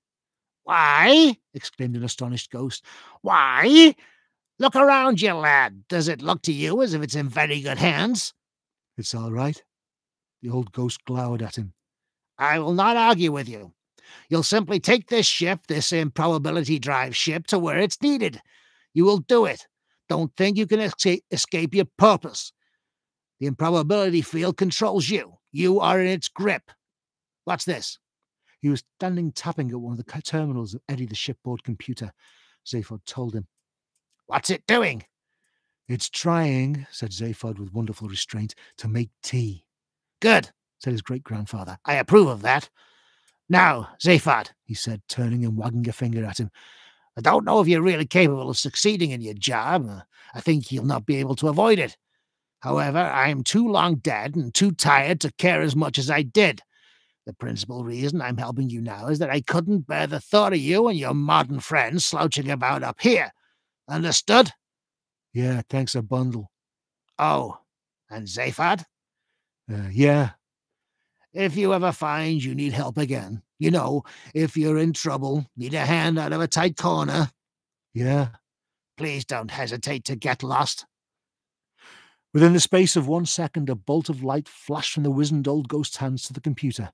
Speaker 2: "Why?" exclaimed an astonished ghost. "Why? Look around you, lad. Does it look to you as if it's in very good hands?"
Speaker 1: "It's all right." The old ghost glowered at him.
Speaker 2: "I will not argue with you. You'll simply take this ship, this improbability drive ship, to where it's needed. You will do it. Don't think you can escape your purpose. The improbability field controls you. You are in its grip. What's this?"
Speaker 1: He was standing tapping at one of the terminals of Eddie the shipboard computer. Zaphod told him.
Speaker 2: "What's it doing?"
Speaker 1: "It's trying," said Zaphod with wonderful restraint, "to make tea."
Speaker 2: "Good,"
Speaker 1: said his great-grandfather.
Speaker 2: "I approve of that. Now, Zaphod,"
Speaker 1: he said, turning and wagging a finger at him,
Speaker 2: "I don't know if you're really capable of succeeding in your job. I think you'll not be able to avoid it. However, I'm too long dead and too tired to care as much as I did. The principal reason I'm helping you now is that I couldn't bear the thought of you and your modern friends slouching about up here. Understood?"
Speaker 1: "Yeah, thanks a bundle."
Speaker 2: "Oh, and Zaphod?"
Speaker 1: "Yeah."
Speaker 2: "If you ever find you need help again, if you're in trouble, need a hand out of a tight corner."
Speaker 1: "Yeah."
Speaker 2: "Please don't hesitate to get lost."
Speaker 1: Within the space of 1 second, a bolt of light flashed from the wizened old ghost's hands to the computer.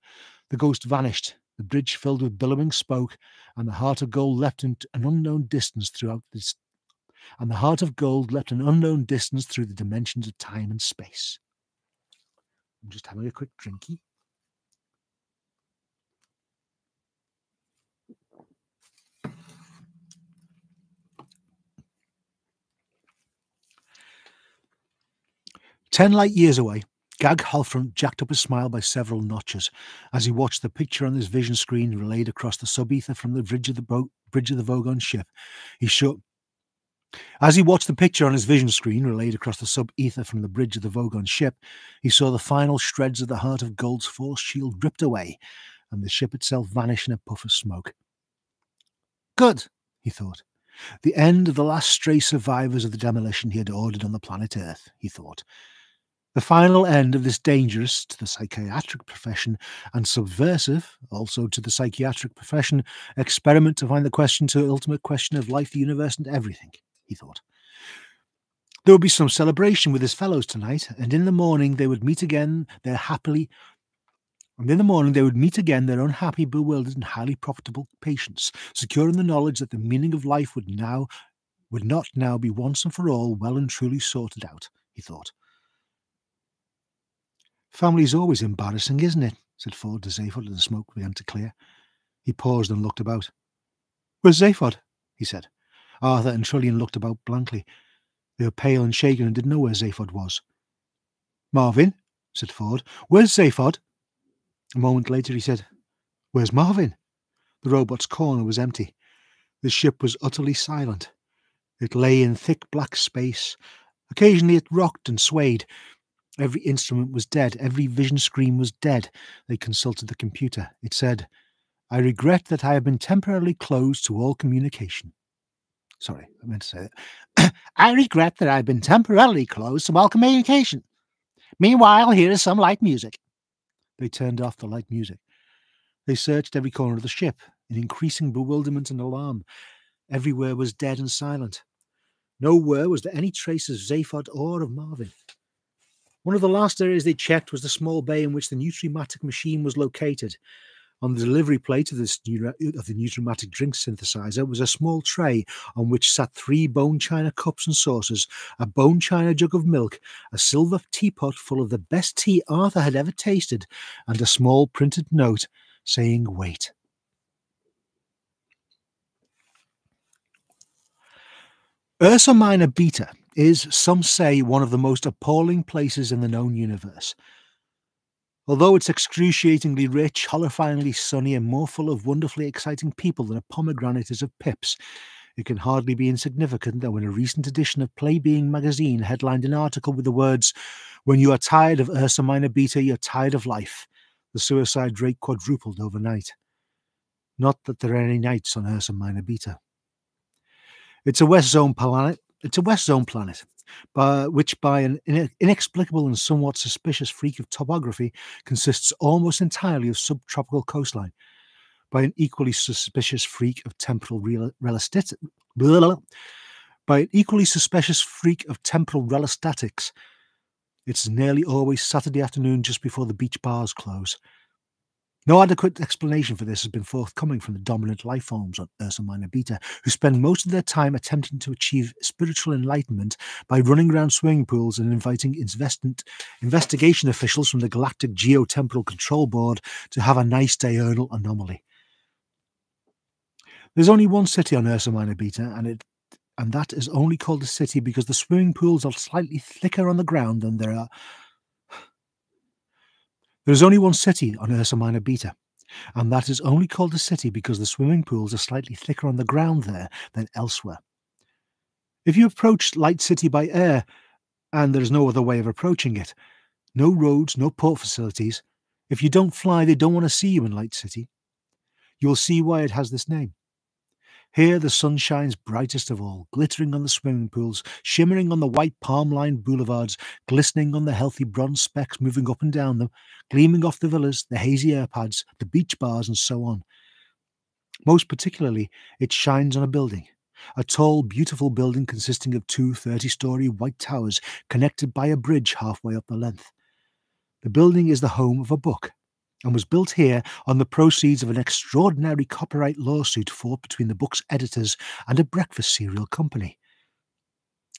Speaker 1: The ghost vanished, the bridge filled with billowing smoke, and the heart of gold leapt an unknown distance through the dimensions of time and space. I'm just having a quick drinky. "10 light years away, Gag Halfront jacked up his smile by several notches as he watched the picture on his vision screen relayed across the sub-ether from the bridge of the Vogon ship. As he watched the picture on his vision screen relayed across the sub-ether from the bridge of the Vogon ship, he saw the final shreds of the Heart of Gold's force shield ripped away, and the ship itself vanish in a puff of smoke. Good, he thought. The end of the last stray survivors of the demolition he had ordered on the planet Earth, he thought. The final end of this dangerous to the psychiatric profession and subversive also to the psychiatric profession experiment to find the ultimate question of life, the universe, and everything, he thought. There would be some celebration with his fellows tonight, and in the morning they would meet again their unhappy, bewildered, and highly profitable patients, secure in the knowledge that the meaning of life would not now be once and for all well and truly sorted out, he thought. Family's always embarrassing, isn't it? Said Ford to Zaphod as the smoke began to clear. He paused and looked about. Where's Zaphod? He said. Arthur and Trillian looked about blankly. They were pale and shaken and didn't know where Zaphod was. Marvin, said Ford. Where's Zaphod? A moment later he said, Where's Marvin? The robot's corner was empty. The ship was utterly silent. It lay in thick black space. Occasionally it rocked and swayed. Every instrument was dead. Every vision screen was dead. They consulted the computer. It said, I regret that I have been temporarily closed to all communication. Sorry, I meant to say that. I regret that I've been temporarily closed to all communication. Meanwhile, here is some light music. They turned off the light music. They searched every corner of the ship in increasing bewilderment and alarm. Everywhere was dead and silent. Nowhere was there any trace of Zaphod or of Marvin. One of the last areas they checked was the small bay in which the Nutrimatic machine was located. On the delivery plate of the Nutrimatic drink synthesizer was a small tray on which sat 3 bone china cups and saucers, a bone china jug of milk, a silver teapot full of the best tea Arthur had ever tasted, and a small printed note saying, Wait. Ursa Minor Beta is, some say, one of the most appalling places in the known universe. Although it's excruciatingly rich, horrifyingly sunny, and more full of wonderfully exciting people than a pomegranate is of pips, it can hardly be insignificant that when a recent edition of Playbeing magazine headlined an article with the words, When you are tired of Ursa Minor Beta, you're tired of life, the suicide rate quadrupled overnight. Not that there are any nights on Ursa Minor Beta. It's a West Zone planet. which by an inexplicable and somewhat suspicious freak of topography consists almost entirely of subtropical coastline, by an equally suspicious freak of temporal relostatics. It's nearly always Saturday afternoon just before the beach bars close. No adequate explanation for this has been forthcoming from the dominant life forms on Ursa Minor Beta, who spend most of their time attempting to achieve spiritual enlightenment by running around swimming pools and inviting investigation officials from the Galactic Geotemporal Control Board to have a nice diurnal anomaly. There's only one city on Ursa Minor Beta, and that is only called a city because the swimming pools are slightly thicker on the ground than there are. There is only one city on Ursa Minor Beta, and that is only called a city because the swimming pools are slightly thicker on the ground there than elsewhere. If you approach Light City by air, and there is no other way of approaching it, no roads, no port facilities, if you don't fly, they don't want to see you in Light City. You will see why it has this name. Here the sun shines brightest of all, glittering on the swimming pools, shimmering on the white palm-lined boulevards, glistening on the healthy bronze specks moving up and down them, gleaming off the villas, the hazy airpads, the beach bars, and so on. Most particularly, it shines on a building, a tall, beautiful building consisting of two 30-story white towers connected by a bridge halfway up the length. The building is the home of a book, and was built here on the proceeds of an extraordinary copyright lawsuit fought between the book's editors and a breakfast cereal company.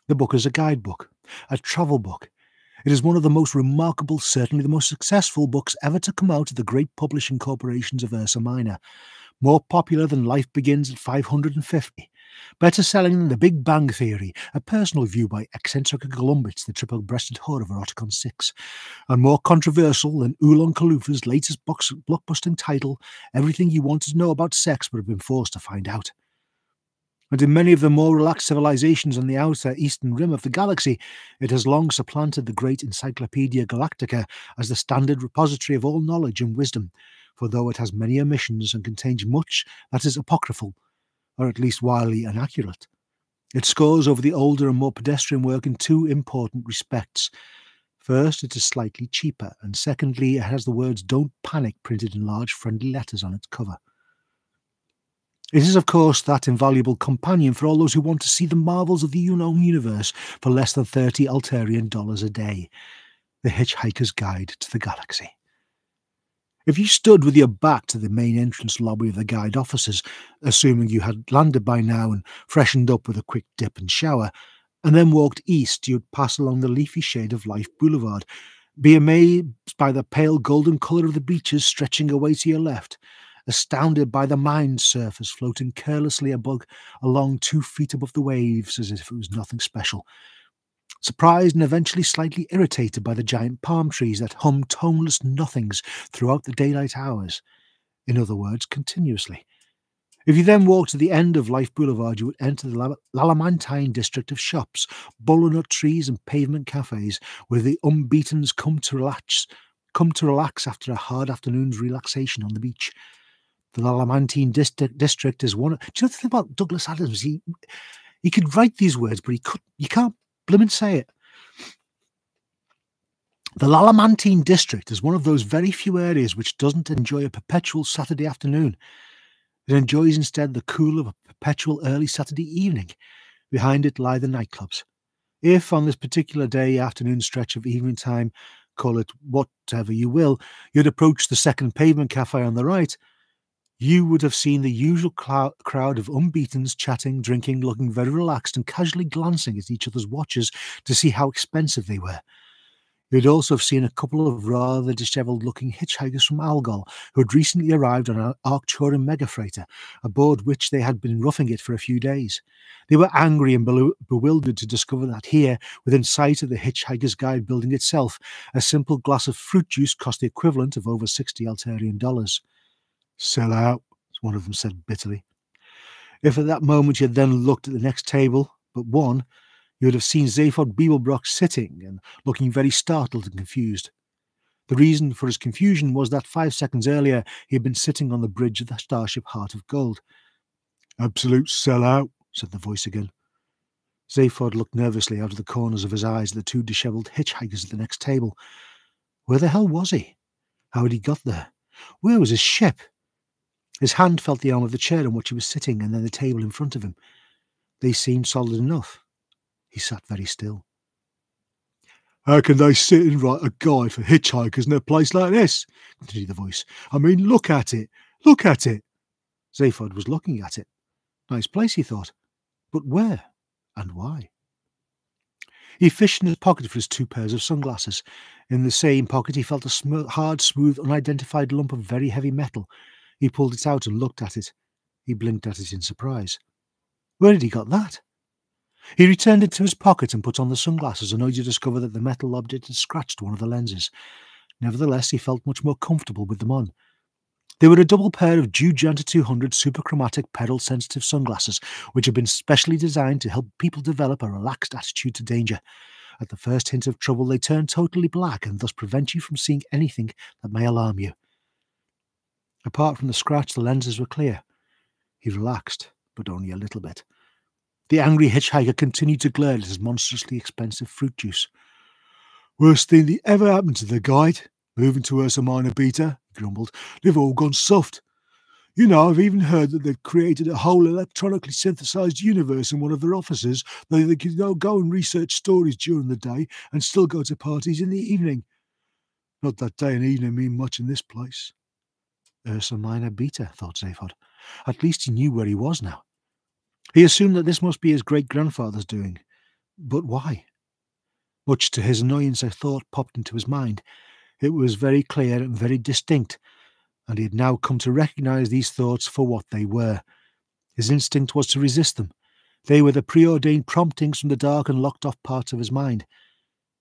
Speaker 1: The book is a guidebook, a travel book. It is one of the most remarkable, certainly the most successful books ever to come out of the great publishing corporations of Ursa Minor, more popular than Life Begins at 550, better selling than The Big Bang Theory, a personal view by eccentric Columbits, the triple-breasted whore of Eroticon 6, and more controversial than Oolong Kalufa's latest blockbusting title, Everything You Wanted to Know About Sex But Have Been Forced to Find Out. And in many of the more relaxed civilizations on the outer eastern rim of the galaxy, it has long supplanted the great Encyclopaedia Galactica as the standard repository of all knowledge and wisdom, for though it has many omissions and contains much that is apocryphal, or at least wildly inaccurate, it scores over the older and more pedestrian work in two important respects. First, it is slightly cheaper, and secondly, it has the words "Don't Panic" printed in large friendly letters on its cover. It is, of course, that invaluable companion for all those who want to see the marvels of the unknown universe for less than $30 Alterian a day, The Hitchhiker's Guide to the Galaxy. If you stood with your back to the main entrance lobby of the guide offices, assuming you had landed by now and freshened up with a quick dip and shower, and then walked east, you'd pass along the leafy shade of Life Boulevard, be amazed by the pale golden colour of the beaches stretching away to your left, astounded by the mind surface floating carelessly along 2 feet above the waves as if it was nothing special, surprised and eventually slightly irritated by the giant palm trees that hum toneless nothings throughout the daylight hours, in other words, continuously. If you then walked to the end of Life Boulevard, you would enter the Lalamantine district of shops, bowler nut trees and pavement cafes, where the unbeatens come to relax after a hard afternoon's relaxation on the beach. The Lalamantine district is one. Do you know the thing about Douglas Adams? He could write these words, but you can't blimmin' say it. The Lalamantine district is one of those very few areas which doesn't enjoy a perpetual Saturday afternoon. It enjoys instead the cool of a perpetual early Saturday evening. Behind it lie the nightclubs. If on this particular day, afternoon stretch of evening time, call it whatever you will, you'd approach the second pavement cafe on the right, you would have seen the usual crowd of unbeatens chatting, drinking, looking very relaxed and casually glancing at each other's watches to see how expensive they were. You'd also have seen a couple of rather dishevelled-looking hitchhikers from Algol who had recently arrived on an Arcturian megafreighter, aboard which they had been roughing it for a few days. They were angry and bewildered to discover that here, within sight of the Hitchhiker's Guide building itself, a simple glass of fruit juice cost the equivalent of over $60 Alterian. "Sell out," one of them said bitterly. If at that moment you had then looked at the next table but one, you would have seen Zaphod Beeblebrock sitting and looking very startled and confused. The reason for his confusion was that 5 seconds earlier he had been sitting on the bridge of the starship Heart of Gold. "Absolute sell-out," said the voice again. Zaphod looked nervously out of the corners of his eyes at the two dishevelled hitchhikers at the next table. Where the hell was he? How had he got there? Where was his ship? His hand felt the arm of the chair on which he was sitting and then the table in front of him. They seemed solid enough. He sat very still. "How can they sit and write a guide for hitchhikers in a place like this?" continued the voice. "I mean, look at it! Look at it!" Zaphod was looking at it. Nice place, he thought. But where? And why? He fished in his pocket for his 2 pairs of sunglasses. In the same pocket he felt a hard, smooth, unidentified lump of very heavy metal. He pulled it out and looked at it. He blinked at it in surprise. Where had he got that? He returned it to his pocket and put on the sunglasses, only to discover that the metal object had scratched one of the lenses. Nevertheless, he felt much more comfortable with them on. They were a double pair of Jujanta 200 superchromatic pedal-sensitive sunglasses, which had been specially designed to help people develop a relaxed attitude to danger. At the first hint of trouble, they turn totally black and thus prevent you from seeing anything that may alarm you. Apart from the scratch, the lenses were clear. He relaxed, but only a little bit. The angry hitchhiker continued to glare at his monstrously expensive fruit juice. "Worst thing that ever happened to the guide. Moving to Ursa Minor Beta," he grumbled. "They've all gone soft. You know, I've even heard that they've created a whole electronically synthesized universe in one of their offices, that they can go and research stories during the day and still go to parties in the evening. Not that day and evening mean much in this place." Ursa Minor Beta, thought Zaphod. At least he knew where he was now. He assumed that this must be his great-grandfather's doing. But why? Much to his annoyance, a thought popped into his mind. It was very clear and very distinct, and he had now come to recognize these thoughts for what they were. His instinct was to resist them. They were the preordained promptings from the dark and locked-off parts of his mind.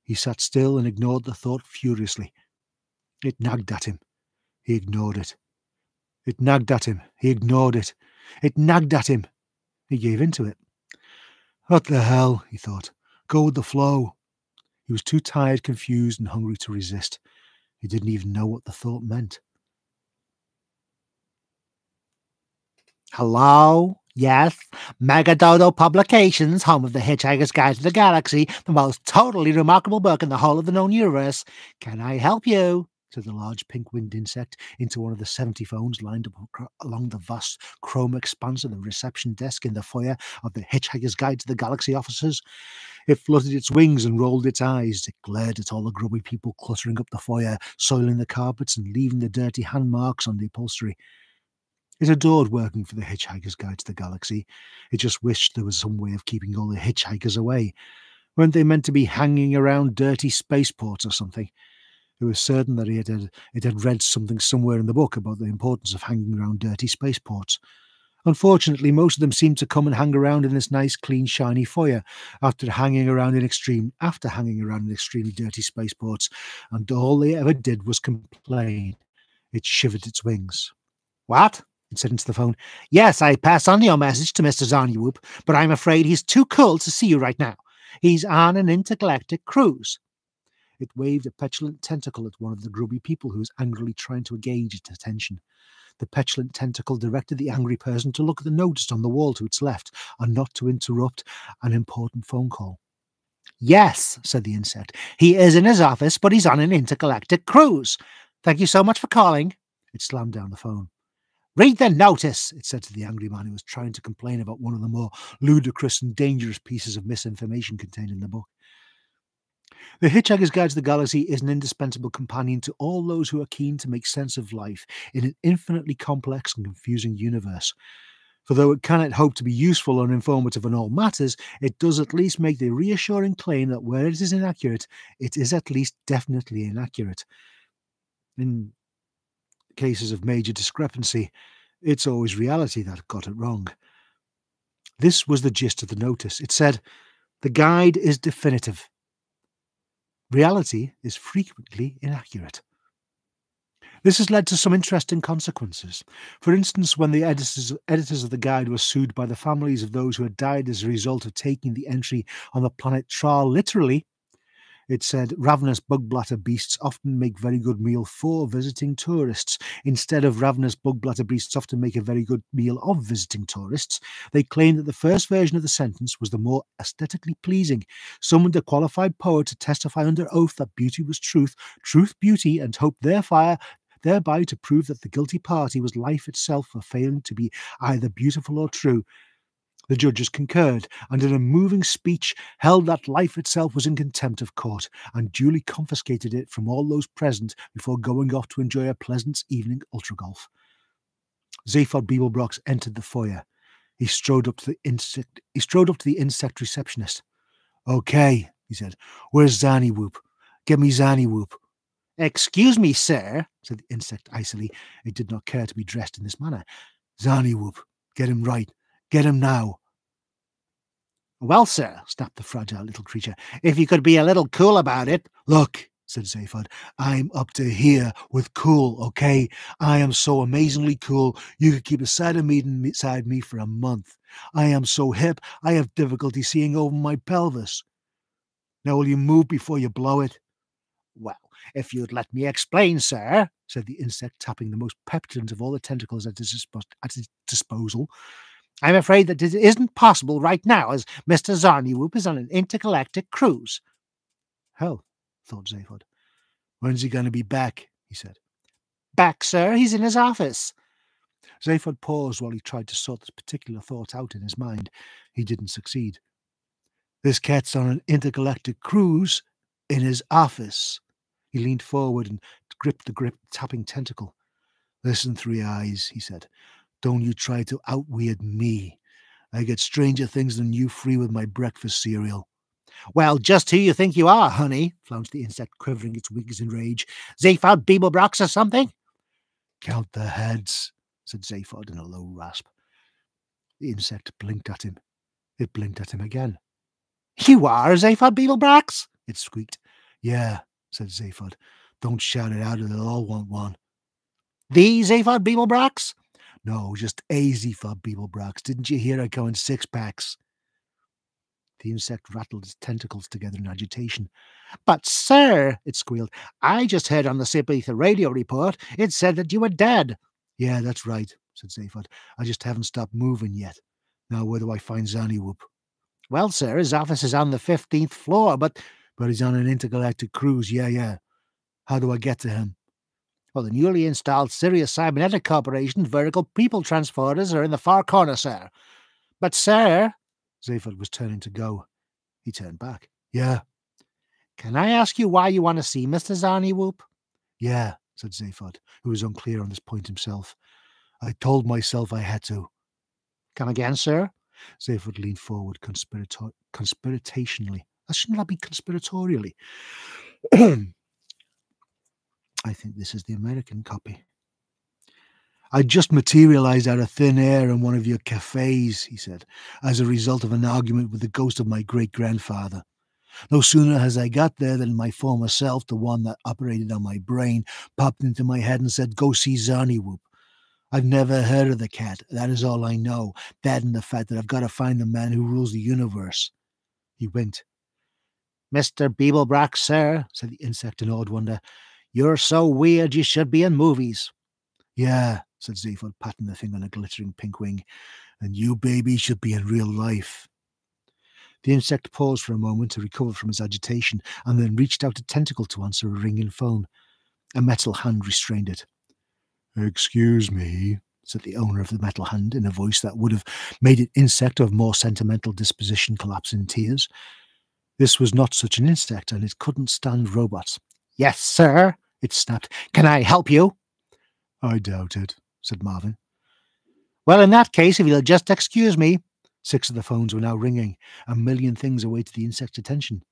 Speaker 1: He sat still and ignored the thought furiously. It nagged at him. He ignored it. It nagged at him. He ignored it. It nagged at him. He gave in to it. What the hell, he thought. Go with the flow. He was too tired, confused, and hungry to resist. He didn't even know what the thought meant.
Speaker 2: Hello? Yes? Megadodo Publications, home of The Hitchhiker's Guide to the Galaxy, the most totally remarkable book in the whole of the known universe. Can I help you? Said the large pink-winged insect into one of the 70 phones lined up along the vast chrome expanse of the reception desk in the foyer of The Hitchhiker's Guide to the Galaxy offices. It fluttered its wings and rolled its eyes. It glared at all the grubby people cluttering up the foyer, soiling the carpets and leaving the dirty hand marks on the upholstery. It adored working for The Hitchhiker's Guide to the Galaxy. It just wished there was some way of keeping all the hitchhikers away. Weren't they meant to be hanging around dirty spaceports or something? It was certain that it had read something somewhere in the book about the importance of hanging around dirty spaceports. Unfortunately, most of them seemed to come and hang around in this nice, clean, shiny foyer after hanging around in extremely dirty spaceports, and all they ever did was complain. It shivered its wings. What? It said into the phone. Yes, I passed on your message to Mr. Zarniwoop, but I'm afraid he's too cool to see you right now. He's on an intergalactic cruise. It waved a petulant tentacle at one of the grubby people who was angrily trying to engage its attention. The petulant tentacle directed the angry person to look at the notice on the wall to its left and not to interrupt an important phone call. Yes, said the insect. He is in his office, but he's on an intergalactic cruise. Thank you so much for calling. It slammed down the phone. Read the notice, it said to the angry man who was trying to complain about one of the more ludicrous and dangerous pieces of misinformation contained in the book. The Hitchhiker's Guide to the Galaxy is an indispensable companion to all those who are keen to make sense of life in an infinitely complex and confusing universe. For though it cannot hope to be useful or informative on all matters, it does at least make the reassuring claim that where it is inaccurate, it is at least definitely inaccurate. In cases of major discrepancy, it's always reality that got it wrong. This was the gist of the notice. It said, "The guide is definitive. Reality is frequently inaccurate." This has led to some interesting consequences. For instance, when the editors of the guide were sued by the families of those who had died as a result of taking the entry on the planet Tral literally,
Speaker 1: It said, ravenous bug bladder beasts often make very good meal for visiting tourists. Instead of ravenous bug bladder beasts often make a very good meal of visiting tourists, they claimed that the first version of the sentence was the more aesthetically pleasing, summoned a qualified poet to testify under oath that beauty was truth, truth beauty, and hoped thereby to prove that the guilty party was life itself for failing to be either beautiful or true. The judges concurred, and in a moving speech held that life itself was in contempt of court, and duly confiscated it from all those present before going off to enjoy a pleasant evening ultra golf. Zaphod Beeblebrox entered the foyer. He strode up to the insect receptionist. "Okay," he said. "Where's Zanny-Whoop? Get me Zanny-Whoop."
Speaker 2: "Excuse me, sir,"
Speaker 1: said the insect icily. It did not care to be dressed in this manner. "Zanny-Whoop. Get him right. Get him now."
Speaker 2: "Well, sir," snapped the fragile little creature, "if you could be a little cool about it."
Speaker 1: "Look," said Zaphod, "I'm up to here with cool, okay? I am so amazingly cool, you could keep a side of meat inside me for a month. I am so hip, I have difficulty seeing over my pelvis. Now will you move before you blow it?"
Speaker 2: "Well, if you'd let me explain, sir," said the insect, tapping the most petulant of all the tentacles at his disposal. "I'm afraid that it isn't possible right now, as Mr. Zarnywhoop is on an intergalactic cruise."
Speaker 1: "Hell," thought Zaphod. "When's he going to be back?" he said.
Speaker 2: "Back, sir? He's in his office."
Speaker 1: Zaphod paused while he tried to sort this particular thought out in his mind. He didn't succeed. "This cat's on an intergalactic cruise in his office." He leaned forward and gripped the tapping tentacle. "Listen, Three Eyes," he said. "Don't you try to outweird me. I get stranger things than you free with my breakfast cereal."
Speaker 2: "Well, just who you think you are, honey?" flounced the insect, quivering its wings in rage. "Zaphod Beeblebrox or something?"
Speaker 1: "Count the heads," said Zaphod in a low rasp. The insect blinked at him. It blinked at him again.
Speaker 2: "You are Zaphod Beeblebrox?"
Speaker 1: it squeaked. "Yeah," said Zaphod. "Don't shout it out or they'll all want one."
Speaker 2: "The Zaphod Beeblebrox?"
Speaker 1: "No, just a Zaphod Beeblebrox. Didn't you hear I go in 6-packs? The insect rattled its tentacles together in agitation.
Speaker 2: "But, sir," it squealed, "I just heard on the Sipetha radio report it said that you were dead."
Speaker 1: "Yeah, that's right," said Zaphod. "I just haven't stopped moving yet. Now where do I find Zanny-Whoop?"
Speaker 2: "Well, sir, his office is on the 15th floor, but—"
Speaker 1: "But he's on an intergalactic cruise, yeah. How do I get to him?"
Speaker 2: "Well, the newly installed Sirius Cybernetic Corporation's vertical people transporters are in the far corner, sir." "But, sir—"
Speaker 1: Zaphod was turning to go. He turned back. "Yeah."
Speaker 2: "Can I ask you why you want to see Mr. Zarnywhoop?"
Speaker 1: "Yeah," said Zaphod, who was unclear on this point himself. "I told myself I had to."
Speaker 2: "Come again, sir?"
Speaker 1: Zaphod leaned forward conspirationally. Shouldn't that be conspiratorially? I think this is the American copy. "I just materialized out of thin air in one of your cafes," he said, "as a result of an argument with the ghost of my great-grandfather. No sooner has I got there than my former self, the one that operated on my brain, popped into my head and said, 'Go see Zarnywhoop.' I've never heard of the cat. That is all I know. That and the fact that I've got to find the man who rules the universe." He winked.
Speaker 2: "Mr. Beeblebrox, sir," said the insect in awed wonder, "you're so weird you should be in movies."
Speaker 1: "Yeah," said Zaphod, patting the thing on a glittering pink wing, "and you, baby, should be in real life." The insect paused for a moment to recover from his agitation, and then reached out a tentacle to answer a ringing phone. A metal hand restrained it. "Excuse me," said the owner of the metal hand in a voice that would have made an insect of more sentimental disposition collapse in tears. This was not such an insect, and it couldn't stand robots.
Speaker 2: "Yes, sir," it snapped. "Can I help you?"
Speaker 1: "I doubt it," said Marvin.
Speaker 2: "Well, in that case, if you'll just excuse me."
Speaker 1: 6 of the phones were now ringing. A million things awaited the insect's attention.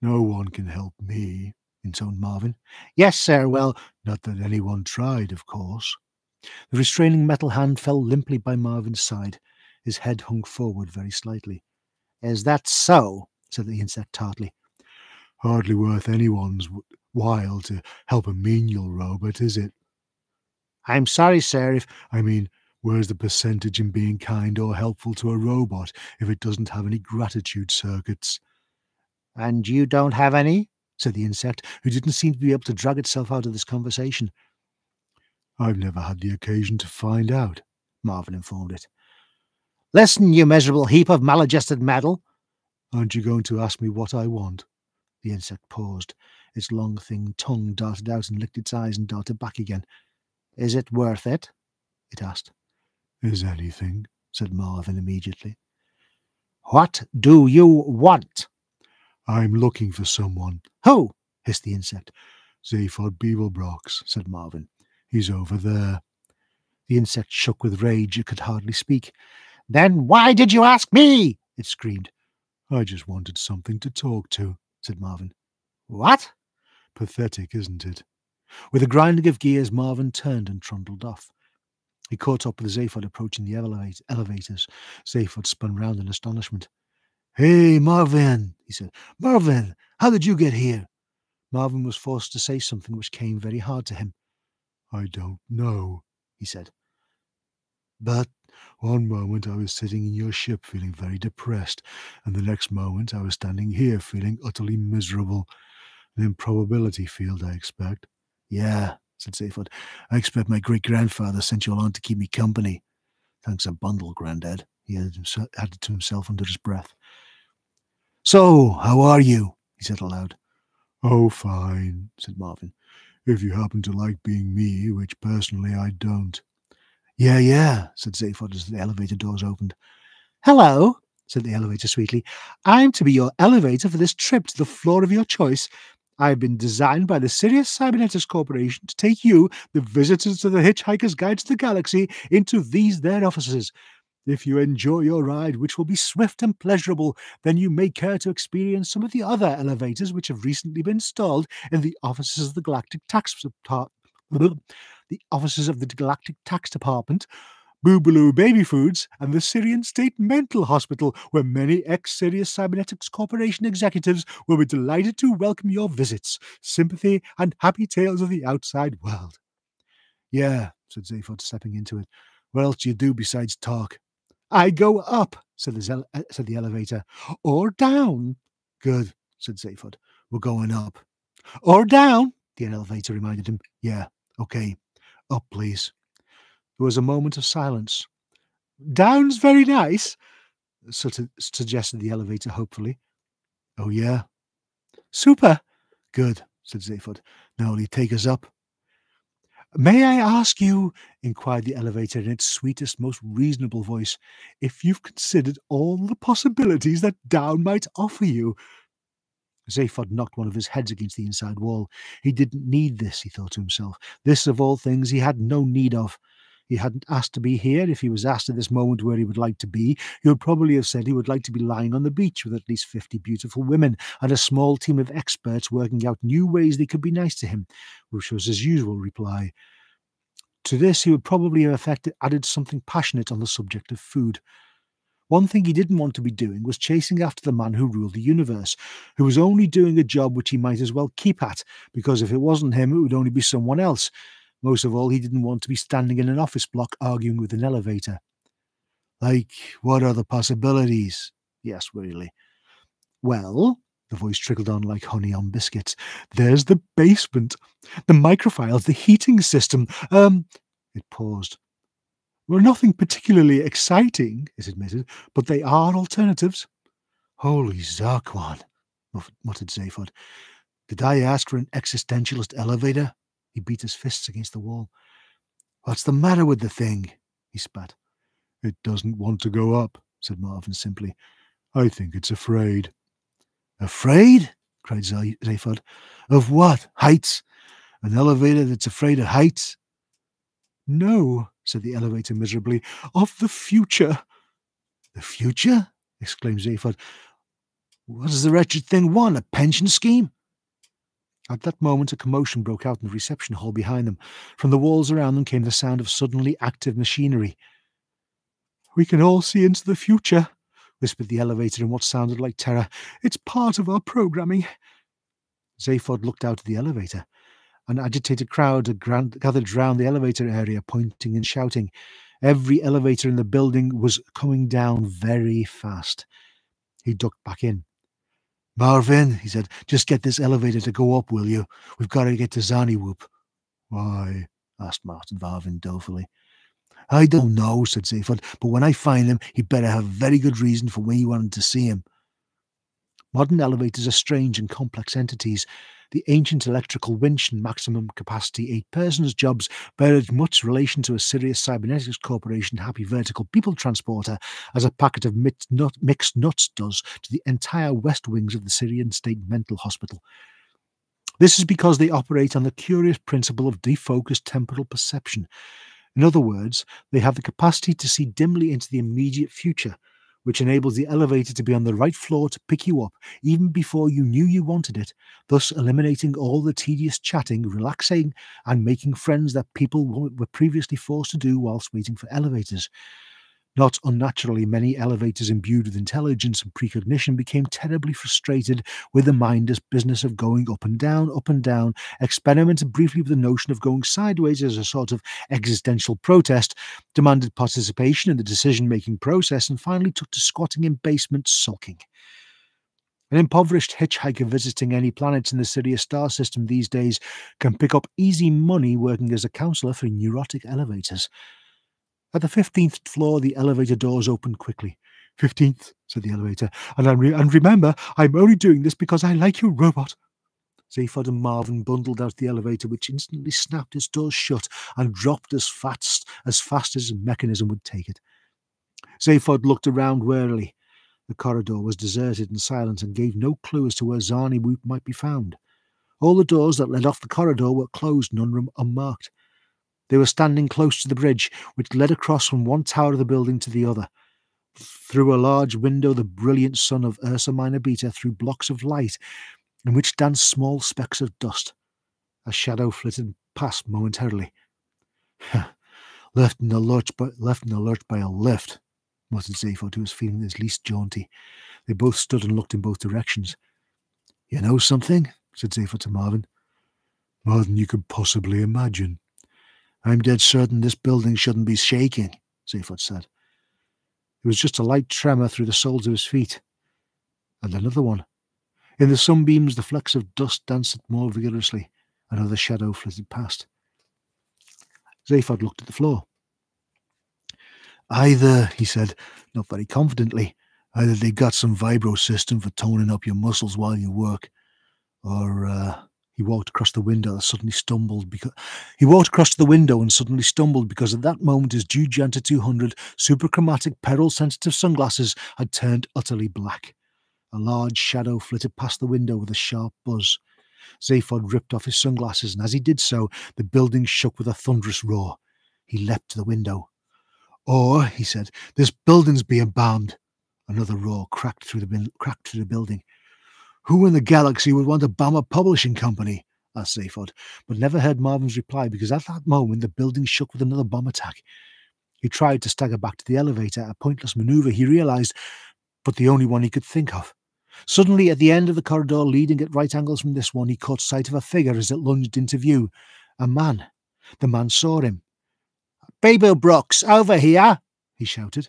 Speaker 1: "No one can help me," intoned Marvin.
Speaker 2: "Yes, sir, well—"
Speaker 1: "Not that anyone tried, of course." The restraining metal hand fell limply by Marvin's side. His head hung forward very slightly.
Speaker 2: "Is that so?"
Speaker 1: said the insect tartly. "Hardly worth anyone's while to help a menial robot, is it?"
Speaker 2: "I'm sorry, sir, if—"
Speaker 1: Where's the percentage in being kind or helpful to a robot if it doesn't have any gratitude circuits?" And you don't have any? Said the insect, who didn't seem to be able to drag itself out of this conversation. I've never had the occasion to find out, Marvin informed it.
Speaker 2: Listen, you miserable heap of maladjusted metal.
Speaker 1: Aren't you going to ask me what I want? The insect paused. Its long, thin tongue darted out and licked its eyes and darted back again.
Speaker 2: Is it worth it?
Speaker 1: It asked. Is anything, said Marvin immediately.
Speaker 2: What do you want?
Speaker 1: I'm looking for someone.
Speaker 2: Who?
Speaker 1: Hissed the insect. Zaphod Beeblebrox, said Marvin. He's over there. The insect shook with rage. It could hardly speak.
Speaker 2: Then why did you ask me? It screamed.
Speaker 1: I just wanted something to talk to, said Marvin.
Speaker 2: What?
Speaker 1: Pathetic, isn't it? With a grinding of gears, Marvin turned and trundled off. He caught up with Zaphod approaching the elevators. Zaphod spun round in astonishment. Hey, Marvin, he said. Marvin, how did you get here? Marvin was forced to say something which came very hard to him. I don't know, he said. But one moment I was sitting in your ship feeling very depressed, and the next moment I was standing here feeling utterly miserable. An improbability field, I expect. Yeah, said Zaphod. I expect my great-grandfather sent you along to keep me company. Thanks a bundle, Grandad, he added to himself under his breath. So, how are you? He said aloud. Oh, fine, said Marvin. If you happen to like being me, which personally I don't. Yeah, said Zaphod as the elevator doors opened.
Speaker 2: Hello,
Speaker 1: said the elevator sweetly. I'm to be your elevator for this trip to the floor of your choice. I've been designed by the Sirius Cybernetics Corporation to take you, the visitors to the Hitchhiker's Guide to the Galaxy, into these their offices. If you enjoy your ride, which will be swift and pleasurable, then you may care to experience some of the other elevators which have recently been installed in the offices of the Galactic Tax Department, Boobaloo Baby Foods, and the Syrian State Mental Hospital, where many ex-Sirius Cybernetics Corporation executives will be delighted to welcome your visits. Sympathy and happy tales of the outside world. Yeah, said Zaphod, stepping into it. What else do you do besides talk? I go up, said the elevator. Or down. Good, said Zaphod. We're going up. Or down, the elevator reminded him. Yeah, okay. Up, please. There was a moment of silence. Down's very nice, suggested the elevator hopefully. Oh, yeah? Super. Good, said Zaphod. Now will you take us up? May I ask you, inquired the elevator in its sweetest, most reasonable voice, if you've considered all the possibilities that down might offer you? Zaphod knocked one of his heads against the inside wall. He didn't need this, he thought to himself. This, of all things, he had no need of. He hadn't asked to be here. If he was asked at this moment where he would like to be, he would probably have said he would like to be lying on the beach with at least 50 beautiful women and a small team of experts working out new ways they could be nice to him, which was his usual reply. To this, he would probably have added something passionate on the subject of food. One thing he didn't want to be doing was chasing after the man who ruled the universe, who was only doing a job which he might as well keep at, because if it wasn't him, it would only be someone else. Most of all, he didn't want to be standing in an office block arguing with an elevator. Like, what are the possibilities? He asked wearily. Well, the voice trickled on like honey on biscuits. There's the basement, the microfiles, the heating system. It paused. Well, nothing particularly exciting, it admitted, but they are alternatives. Holy Zarquan, muttered Zaphod. Did I ask for an existentialist elevator? He beat his fists against the wall. What's the matter with the thing? He spat. It doesn't want to go up, said Marvin simply. I think it's afraid. Afraid? Cried Zaphod. Of what? Heights? An elevator that's afraid of heights? No, said the elevator miserably. Of the future. The future? Exclaimed Zaphod. What does the wretched thing want? A pension scheme? At that moment, a commotion broke out in the reception hall behind them. From the walls around them came the sound of suddenly active machinery. We can all see into the future, whispered the elevator in what sounded like terror. It's part of our programming. Zaphod looked out of the elevator. An agitated crowd had gathered round the elevator area, pointing and shouting. Every elevator in the building was coming down very fast. He ducked back in. Marvin, he said, just get this elevator to go up, will you? We've got to get to Zarniwoop. Why? Asked Marvin dolefully. I don't know, said Zaphod, but when I find him, he'd better have a very good reason for when you wanted to see him. Modern elevators are strange and complex entities. The ancient electrical winch and maximum capacity 8-persons jobs bear as much relation to a Sirius Cybernetics Corporation happy vertical people transporter as a packet of mixed nuts does to the entire west wings of the Syrian State Mental Hospital. This is because they operate on the curious principle of defocused temporal perception. In other words, they have the capacity to see dimly into the immediate future, which enables the elevator to be on the right floor to pick you up even before you knew you wanted it, thus eliminating all the tedious chatting, relaxing, and making friends that people were previously forced to do whilst waiting for elevators. Not unnaturally, many elevators imbued with intelligence and precognition became terribly frustrated with the mindless business of going up and down, experimented briefly with the notion of going sideways as a sort of existential protest, demanded participation in the decision-making process, and finally took to squatting in basements sulking. An impoverished hitchhiker visiting any planets in the Sirius star system these days can pick up easy money working as a counsellor for neurotic elevators. At the 15th floor, the elevator doors opened quickly. 15th, said the elevator, and remember, I'm only doing this because I like you, robot. Zaphod and Marvin bundled out the elevator, which instantly snapped its doors shut and dropped as fast as the mechanism would take it. Zaphod looked around warily. The corridor was deserted and silent and gave no clue as to where Zarniwoop might be found. All the doors that led off the corridor were closed, none unmarked. They were standing close to the bridge, which led across from one tower of the building to the other. Through a large window, the brilliant sun of Ursa Minor Beta threw blocks of light, in which danced small specks of dust. A shadow flitted past momentarily. Left in the lurch by a lift, muttered Zaphod, who was feeling his least jaunty. They both stood and looked in both directions. You know something? Said Zaphod to Marvin. More than you could possibly imagine. I'm dead certain this building shouldn't be shaking, Zaphod said. It was just a light tremor through the soles of his feet. And another one. In the sunbeams, the flecks of dust danced more vigorously. Another shadow flitted past. Zaphod looked at the floor. Either, he said, not very confidently, either they got some vibro system for toning up your muscles while you work, or, He walked across the window and suddenly stumbled because at that moment his Jujanta 200 superchromatic peril-sensitive sunglasses had turned utterly black. A large shadow flitted past the window with a sharp buzz. Zaphod ripped off his sunglasses, and as he did so, the building shook with a thunderous roar. He leapt to the window. Or, he said, this building's being bombed. Another roar cracked through the building. Who in the galaxy would want to bomb a publishing company? Asked Zaphod, but never heard Marvin's reply because at that moment the building shook with another bomb attack. He tried to stagger back to the elevator, a pointless maneuver he realised, but the only one he could think of. Suddenly, at the end of the corridor leading at right angles from this one, he caught sight of a figure as it lunged into view. A man. The man saw him. Baby Brooks, over here, he shouted.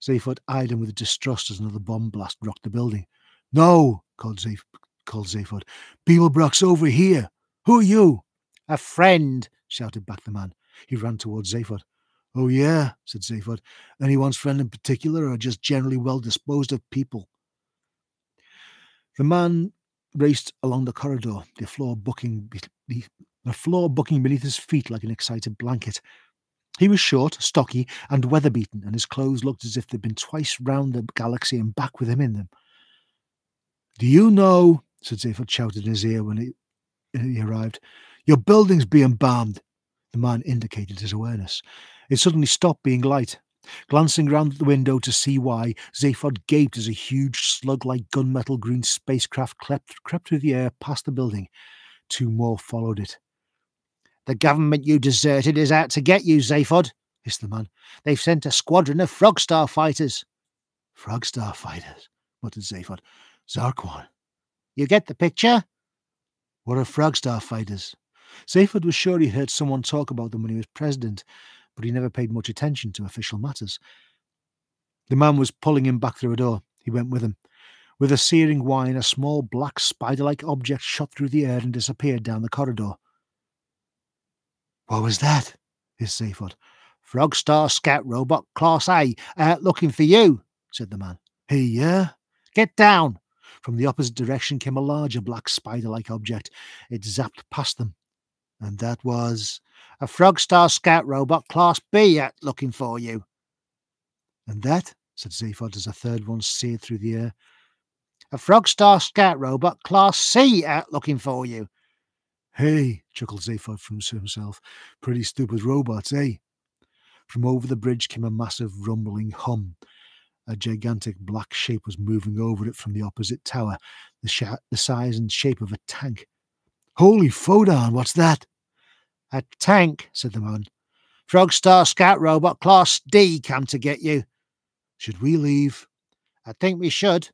Speaker 1: Zaphod eyed him with distrust as another bomb blast rocked the building. No, called Zaphod. Beeble Brooks, over here. Who are you? A friend, shouted back the man. He ran towards Zaphod. Oh, yeah, said Zaphod. Anyone's friend in particular, or just generally well-disposed of people? The man raced along the corridor, the floor bucking beneath his feet like an excited blanket. He was short, stocky, and weather-beaten, and his clothes looked as if they'd been twice round the galaxy and back with him in them. Do you know, said Zaphod, shouted in his ear when he arrived, your building's being bombed. The man indicated his awareness. It suddenly stopped being light. Glancing round at the window to see why, Zaphod gaped as a huge slug-like gunmetal green spacecraft crept through the air past the building. Two more followed it. The government you deserted is out to get you, Zaphod, hissed the man. They've sent a squadron of Frogstar fighters. Frogstar fighters, muttered Zaphod. Zarquan. You get the picture? What are Frogstar fighters? Zaphod was sure he heard someone talk about them when he was president, but he never paid much attention to official matters. The man was pulling him back through a door. He went with him. With a searing whine, a small black spider-like object shot through the air and disappeared down the corridor. "What was that?" hissed Zaphod.
Speaker 2: "Frogstar Scout Robot Class A, looking for you," said the man.
Speaker 1: "Hey, yeah?"
Speaker 2: "Get down."
Speaker 1: From the opposite direction came a larger black spider-like object. It zapped past them. And that was...
Speaker 2: "A Frogstar Scout Robot Class B, looking for you."
Speaker 1: "And that?" said Zaphod as a third one seared through the air.
Speaker 2: "A Frogstar Scout Robot Class C, looking for you."
Speaker 1: "Hey," chuckled Zaphod to himself. "Pretty stupid robots, eh?" From over the bridge came a massive rumbling hum. A gigantic black shape was moving over it from the opposite tower, the size and shape of a tank. "Holy Fodan, what's that?"
Speaker 2: "A tank," said the man. "Frogstar Scout Robot Class D come to get you."
Speaker 1: "Should we leave?"
Speaker 2: "I think we should."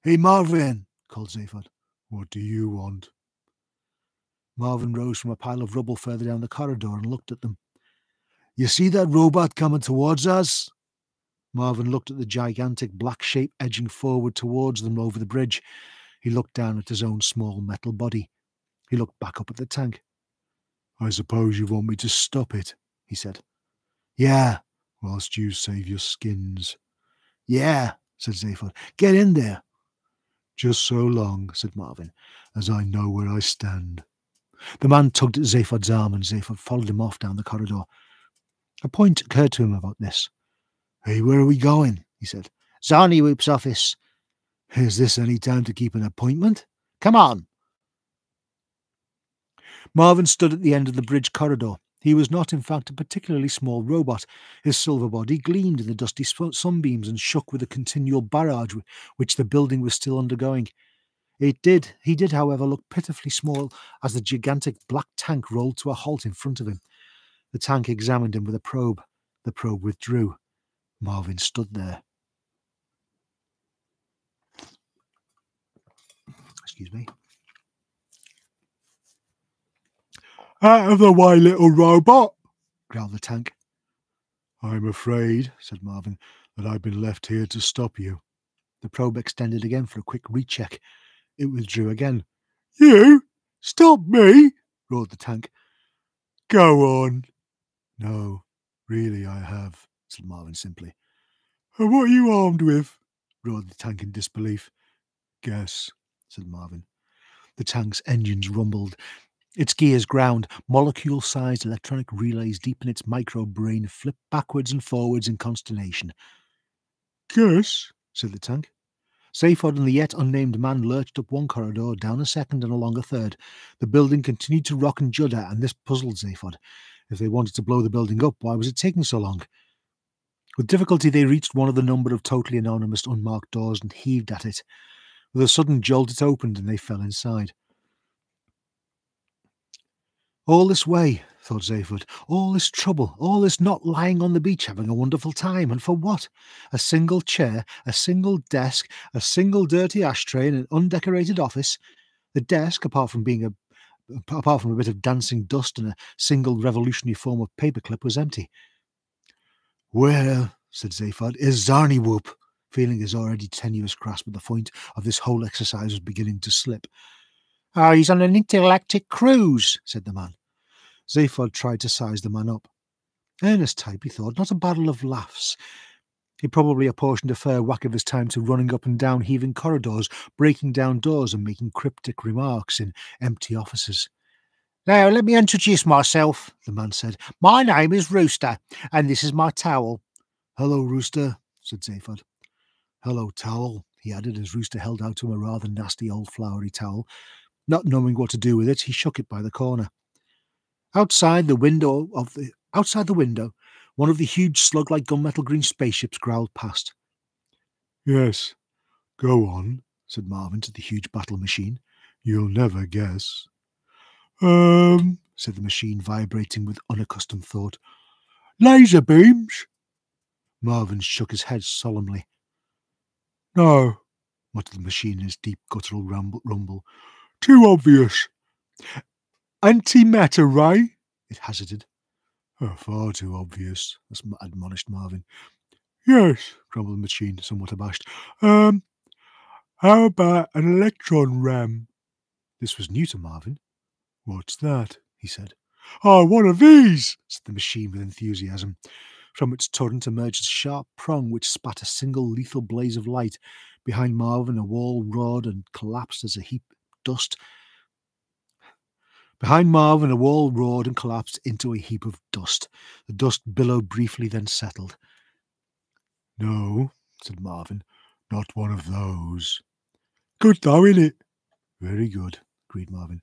Speaker 1: "Hey, Marvin," called Zaphod. "What do you want?" Marvin rose from a pile of rubble further down the corridor and looked at them. "You see that robot coming towards us?" Marvin looked at the gigantic black shape edging forward towards them over the bridge. He looked down at his own small metal body. He looked back up at the tank. "I suppose you want me to stop it," he said. "Yeah, whilst you save your skins." "Yeah," said Zaphod. "Get in there." "Just so long," said Marvin, "as I know where I stand." The man tugged at Zaphod's arm and Zaphod followed him off down the corridor. A point occurred to him about this. "Hey, where are we going?" he said.
Speaker 2: "Zarniwoop's office."
Speaker 1: "Is this any time to keep an appointment?"
Speaker 2: "Come on."
Speaker 1: Marvin stood at the end of the bridge corridor. He was not, in fact, a particularly small robot. His silver body gleamed in the dusty sunbeams and shook with the continual barrage which the building was still undergoing. He did, however, look pitifully small as the gigantic black tank rolled to a halt in front of him. The tank examined him with a probe. The probe withdrew. Marvin stood there. Excuse me. "Out of the way, little robot," growled the tank. "I'm afraid," said Marvin, "that I've been left here to stop you." The probe extended again for a quick recheck. It withdrew again. "You? Stop me?" roared the tank. "Go on." "No, really I have," said Marvin simply. "And what are you armed with?" roared the tank in disbelief. "Guess," said Marvin. The tank's engines rumbled. Its gears ground. Molecule-sized electronic relays deep in its micro-brain flipped backwards and forwards in consternation. "Guess," said the tank. Zaphod and the yet unnamed man lurched up one corridor, down a second, and along a third. The building continued to rock and judder, and this puzzled Zaphod. If they wanted to blow the building up, why was it taking so long? With difficulty they reached one of the number of totally anonymous unmarked doors and heaved at it. With a sudden jolt it opened and they fell inside. All this way, thought Zaphod, all this trouble, all this not lying on the beach having a wonderful time, and for what? A single chair, a single desk, a single dirty ashtray in an undecorated office. The desk, apart from a bit of dancing dust and a single revolutionary form of paperclip, was empty. "Where," said Zaphod, "is Zarniwoop?" feeling his already tenuous grasp of the point of this whole exercise was beginning to slip.
Speaker 2: "Oh, he's on an intergalactic cruise," said the man.
Speaker 1: Zaphod tried to size the man up. Earnest type, he thought, not a barrel of laughs. He probably apportioned a fair whack of his time to running up and down heaving corridors, breaking down doors and making cryptic remarks in empty offices.
Speaker 2: "Now, let me introduce myself," the man said. "My name is Rooster, and this is my towel."
Speaker 1: "Hello, Rooster," said Zaphod. "Hello, towel," he added as Rooster held out to him a rather nasty old flowery towel. Not knowing what to do with it, he shook it by the corner. Outside the window, one of the huge slug-like gunmetal green spaceships growled past. "Yes, go on," said Marvin to the huge battle machine. "You'll never guess." Said the machine, vibrating with unaccustomed thought. "Laser beams?" Marvin shook his head solemnly. "No," muttered the machine in its deep guttural rumble. "Too obvious." "Antimatter ray?" it hazarded. "Far too obvious," admonished Marvin. "Yes," grumbled the machine, somewhat abashed. How about an electron ram? This was new to Marvin. What's that? He said. Oh, one of these, said the machine with enthusiasm. From its turret emerged a sharp prong which spat a single lethal blaze of light. Behind Marvin, a wall roared and collapsed as a heap of dust. Behind Marvin, a wall roared and collapsed into a heap of dust. The dust billowed briefly, then settled. No, said Marvin, not one of those. Good though, innit? Very good, agreed Marvin.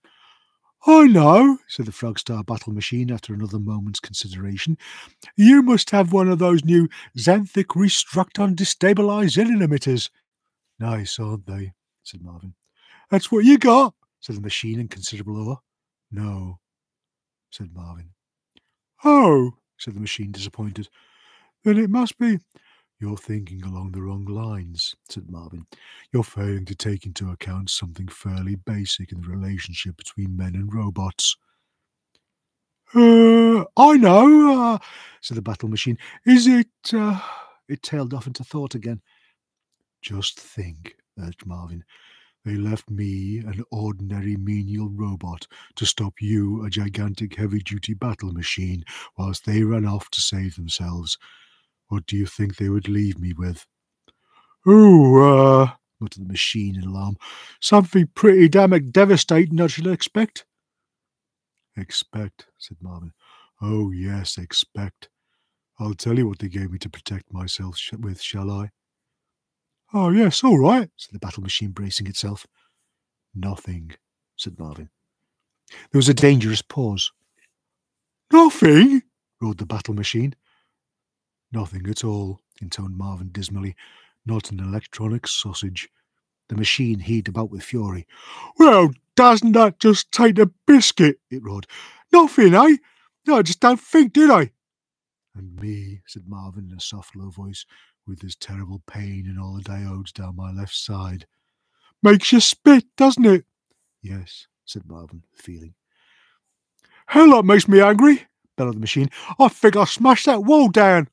Speaker 1: I know, said the Frogstar battle machine after another moment's consideration. You must have one of those new xanthic restructon destabilized Zenon emitters. Nice, aren't they? Said Marvin. That's what you got, said the machine in considerable awe. No, said Marvin. Oh, said the machine, disappointed. Then it must be. You're thinking along the wrong lines, said Marvin. You're failing to take into account something fairly basic in the relationship between men and robots. I know, said the battle machine. Is it, It tailed off into thought again. Just think, urged Marvin. They left me, an ordinary menial robot, to stop you, a gigantic heavy-duty battle machine, whilst they ran off to save themselves. What do you think they would leave me with? Oh, muttered the machine in alarm. Something pretty damn devastating, I should expect. Expect, said Marvin. Oh, yes, expect. I'll tell you what they gave me to protect myself with, shall I? Oh, yes, all right, said the battle machine, bracing itself. Nothing, said Marvin. There was a dangerous pause. Nothing, roared the battle machine. Nothing at all, intoned Marvin dismally. Not an electronic sausage. The machine heaved about with fury. Well, doesn't that just take the biscuit? It roared. Nothing, eh? No, I just don't think, did I? And me, said Marvin in a soft, low voice, with this terrible pain in all the diodes down my left side. Makes you spit, doesn't it? Yes, said Marvin, feeling. Hell, that makes me angry, bellowed the machine. I think I'll smash that wall down.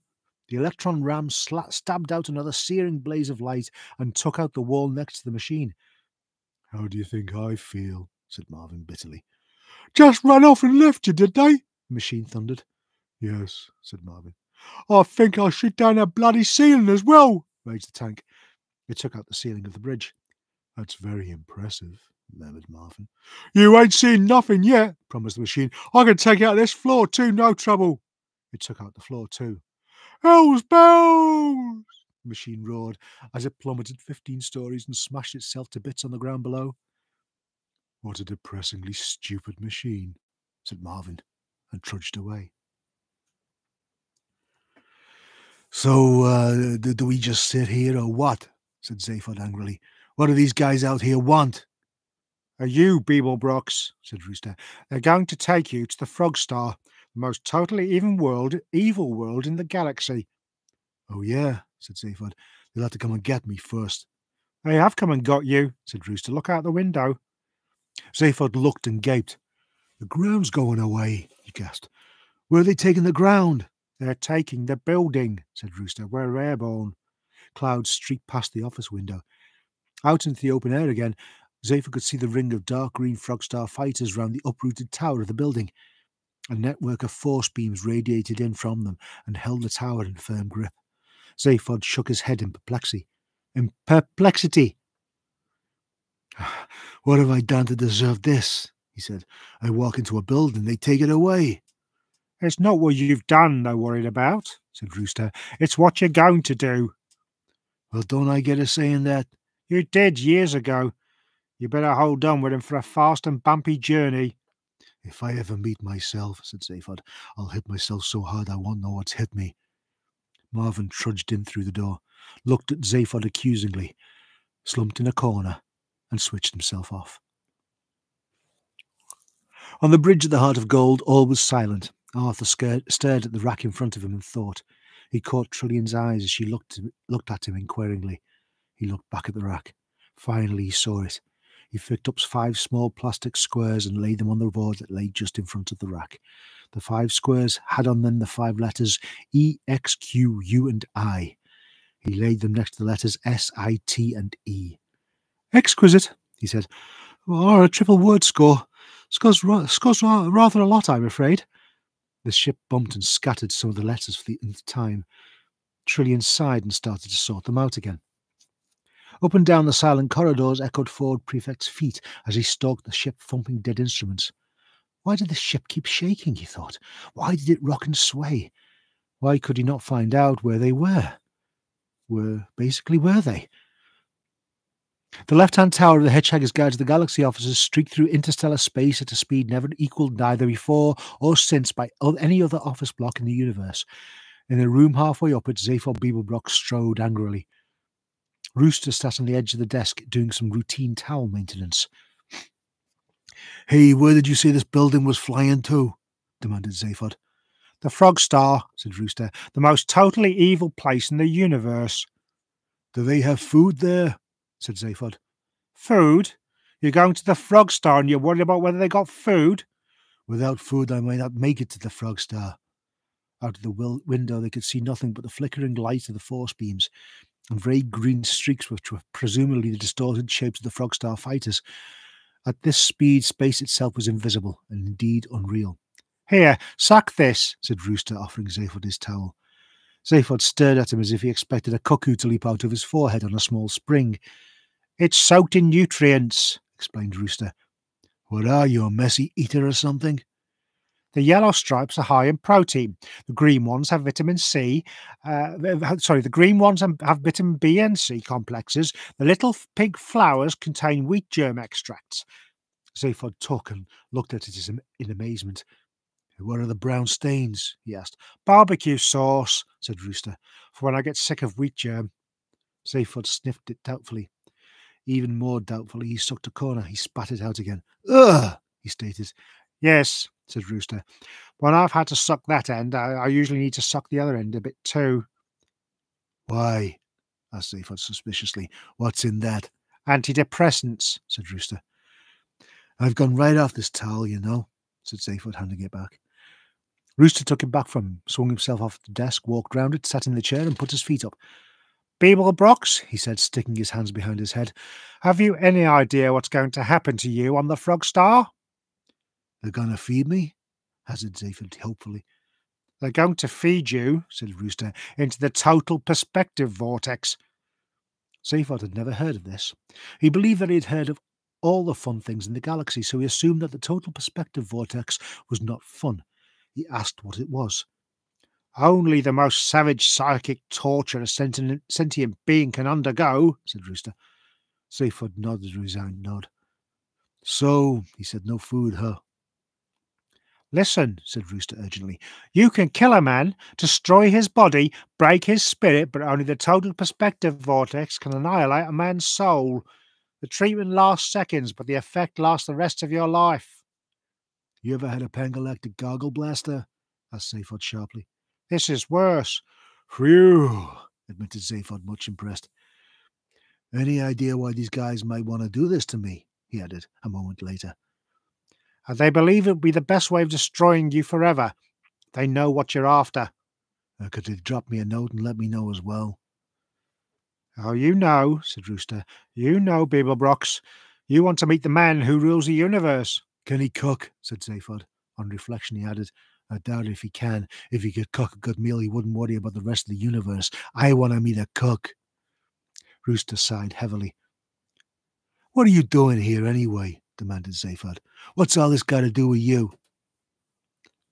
Speaker 1: The electron ram stabbed out another searing blaze of light and took out the wall next to the machine. How do you think I feel? Said Marvin bitterly. Just ran off and left you, did they? The machine thundered. Yes, said Marvin. I think I'll shoot down that bloody ceiling as well, raged the tank. It took out the ceiling of the bridge. That's very impressive, murmured Marvin. You ain't seen nothing yet, promised the machine. I can take out this floor too, no trouble. It took out the floor too. Hell's bells! The machine roared as it plummeted 15 stories and smashed itself to bits on the ground below. What a depressingly stupid machine, said Marvin, and trudged away. So, do we just sit here or what? Said Zaphod angrily. What do these guys out here want? Are you, Beeblebrox? Said Rooster. They're going to take you to the Frogstar, the most totally evil world in the galaxy. Oh, yeah, said Zaphod. They'll have to come and get me first. They have come and got you, said Rooster. Look out the window. Zaphod looked and gaped. The ground's going away, he gasped. Where are they taking the ground? They're taking the building, said Rooster. We're airborne. Clouds streaked past the office window. Out into the open air again, Zaphod could see the ring of dark green Frogstar fighters round the uprooted tower of the building. A network of force beams radiated in from them and held the tower in firm grip. Zaphod shook his head in perplexity. What have I done to deserve this? He said. I walk into a building, they take it away. It's not what you've done they're worried about, said Rooster. It's what you're going to do. Well, don't I get a say in that? You did years ago. You better hold on with him for a fast and bumpy journey. If I ever meet myself, said Zaphod, I'll hit myself so hard I won't know what's hit me. Marvin trudged in through the door, looked at Zaphod accusingly, slumped in a corner, and switched himself off. On the bridge at the Heart of Gold, all was silent. Arthur stared at the rack in front of him and thought. He caught Trillion's eyes as she looked at him inquiringly. He looked back at the rack. Finally he saw it. He picked up 5 small plastic squares and laid them on the board that lay just in front of the rack. The 5 squares had on them the 5 letters E, X, Q, U, and I. He laid them next to the letters S, I, T, and E. Exquisite, he said. Or a triple word score. Scores rather a lot, I'm afraid. The ship bumped and scattered some of the letters for the nth time. Trillian sighed and started to sort them out again. Up and down the silent corridors echoed Ford Prefect's feet as he stalked the ship, thumping dead instruments. Why did the ship keep shaking, he thought? Why did it rock and sway? Why could he not find out where they were? Where were they? The left-hand tower of the Hitchhiker's Guide to the Galaxy offices streaked through interstellar space at a speed never equalled neither before or since by any other office block in the universe. In a room halfway up it, Zaphod Beeblebrox strode angrily. Rooster sat on the edge of the desk doing some routine towel maintenance. "Hey, where did you say this building was flying to?" demanded Zaphod. "The Frog Star," said Rooster. "The most totally evil place in the universe." "Do they have food there?" said Zaphod. "Food? You're going to the Frog Star and you're worried about whether they got food?" "Without food I might not make it to the Frog Star." Out of the window they could see nothing but the flickering light of the force beams and vague green streaks which were presumably the distorted shapes of the Frog Star fighters. At this speed, space itself was invisible and indeed unreal. "Here, suck this," said Rooster, offering Zaphod his towel. Zaphod stared at him as if he expected a cuckoo to leap out of his forehead on a small spring. "It's soaked in nutrients," explained Rooster. "What are you, a messy eater or something?" "The yellow stripes are high in protein. The green ones have vitamin C. The green ones have vitamin B and C complexes. The little pink flowers contain wheat germ extracts." Zaphod took and looked at it in amazement. "What are the brown stains?" he asked. "Barbecue sauce," said Rooster, "for when I get sick of wheat germ." Zaphod sniffed it doubtfully. Even more doubtfully, he sucked a corner. He spat it out again. "Ugh!" he stated. "Yes," said Rooster. "When I've had to suck that end, I usually need to suck the other end a bit too." "Why?" asked Zaphod suspiciously. "What's in that?" "Antidepressants," said Rooster. "I've gone right off this towel, you know," said Zaphod, handing it back. Rooster took it back from him, swung himself off the desk, walked round it, sat in the chair and put his feet up. "Beeblebrox," he said, sticking his hands behind his head, "have you any idea what's going to happen to you on the Frog Star?" "They're going to feed me?" hazarded Zaphod hopefully. "They're going to feed you," said Rooster, "into the total perspective vortex." Zaphod had never heard of this. He believed that he had heard of all the fun things in the galaxy, so he assumed that the total perspective vortex was not fun. He asked what it was. "Only the most savage psychic torture a sentient being can undergo," said Rooster. Zaphod nodded a resigned nod. "So," he said, "no food, huh?" "Listen," said Rooster urgently. "You can kill a man, destroy his body, break his spirit, but only the total perspective vortex can annihilate a man's soul. The treatment lasts seconds, but the effect lasts the rest of your life." "You ever had a pangalactic goggle blaster?" asked Zaphod sharply. "This is worse." "Phew," admitted Zaphod, much impressed. "Any idea why these guys might want to do this to me?" he added a moment later. "They believe it would be the best way of destroying you forever. They know what you're after." "Could they drop me a note and let me know as well?" "Oh, you know," said Rooster. "You know, Beeblebrox. You want to meet the man who rules the universe." "Can he cook?" said Zaphod. On reflection, he added, "I doubt if he can. If he could cook a good meal, he wouldn't worry about the rest of the universe. I want to meet a cook." Rooster sighed heavily. "What are you doing here, anyway?" demanded Zaphod. "What's all this got to do with you?"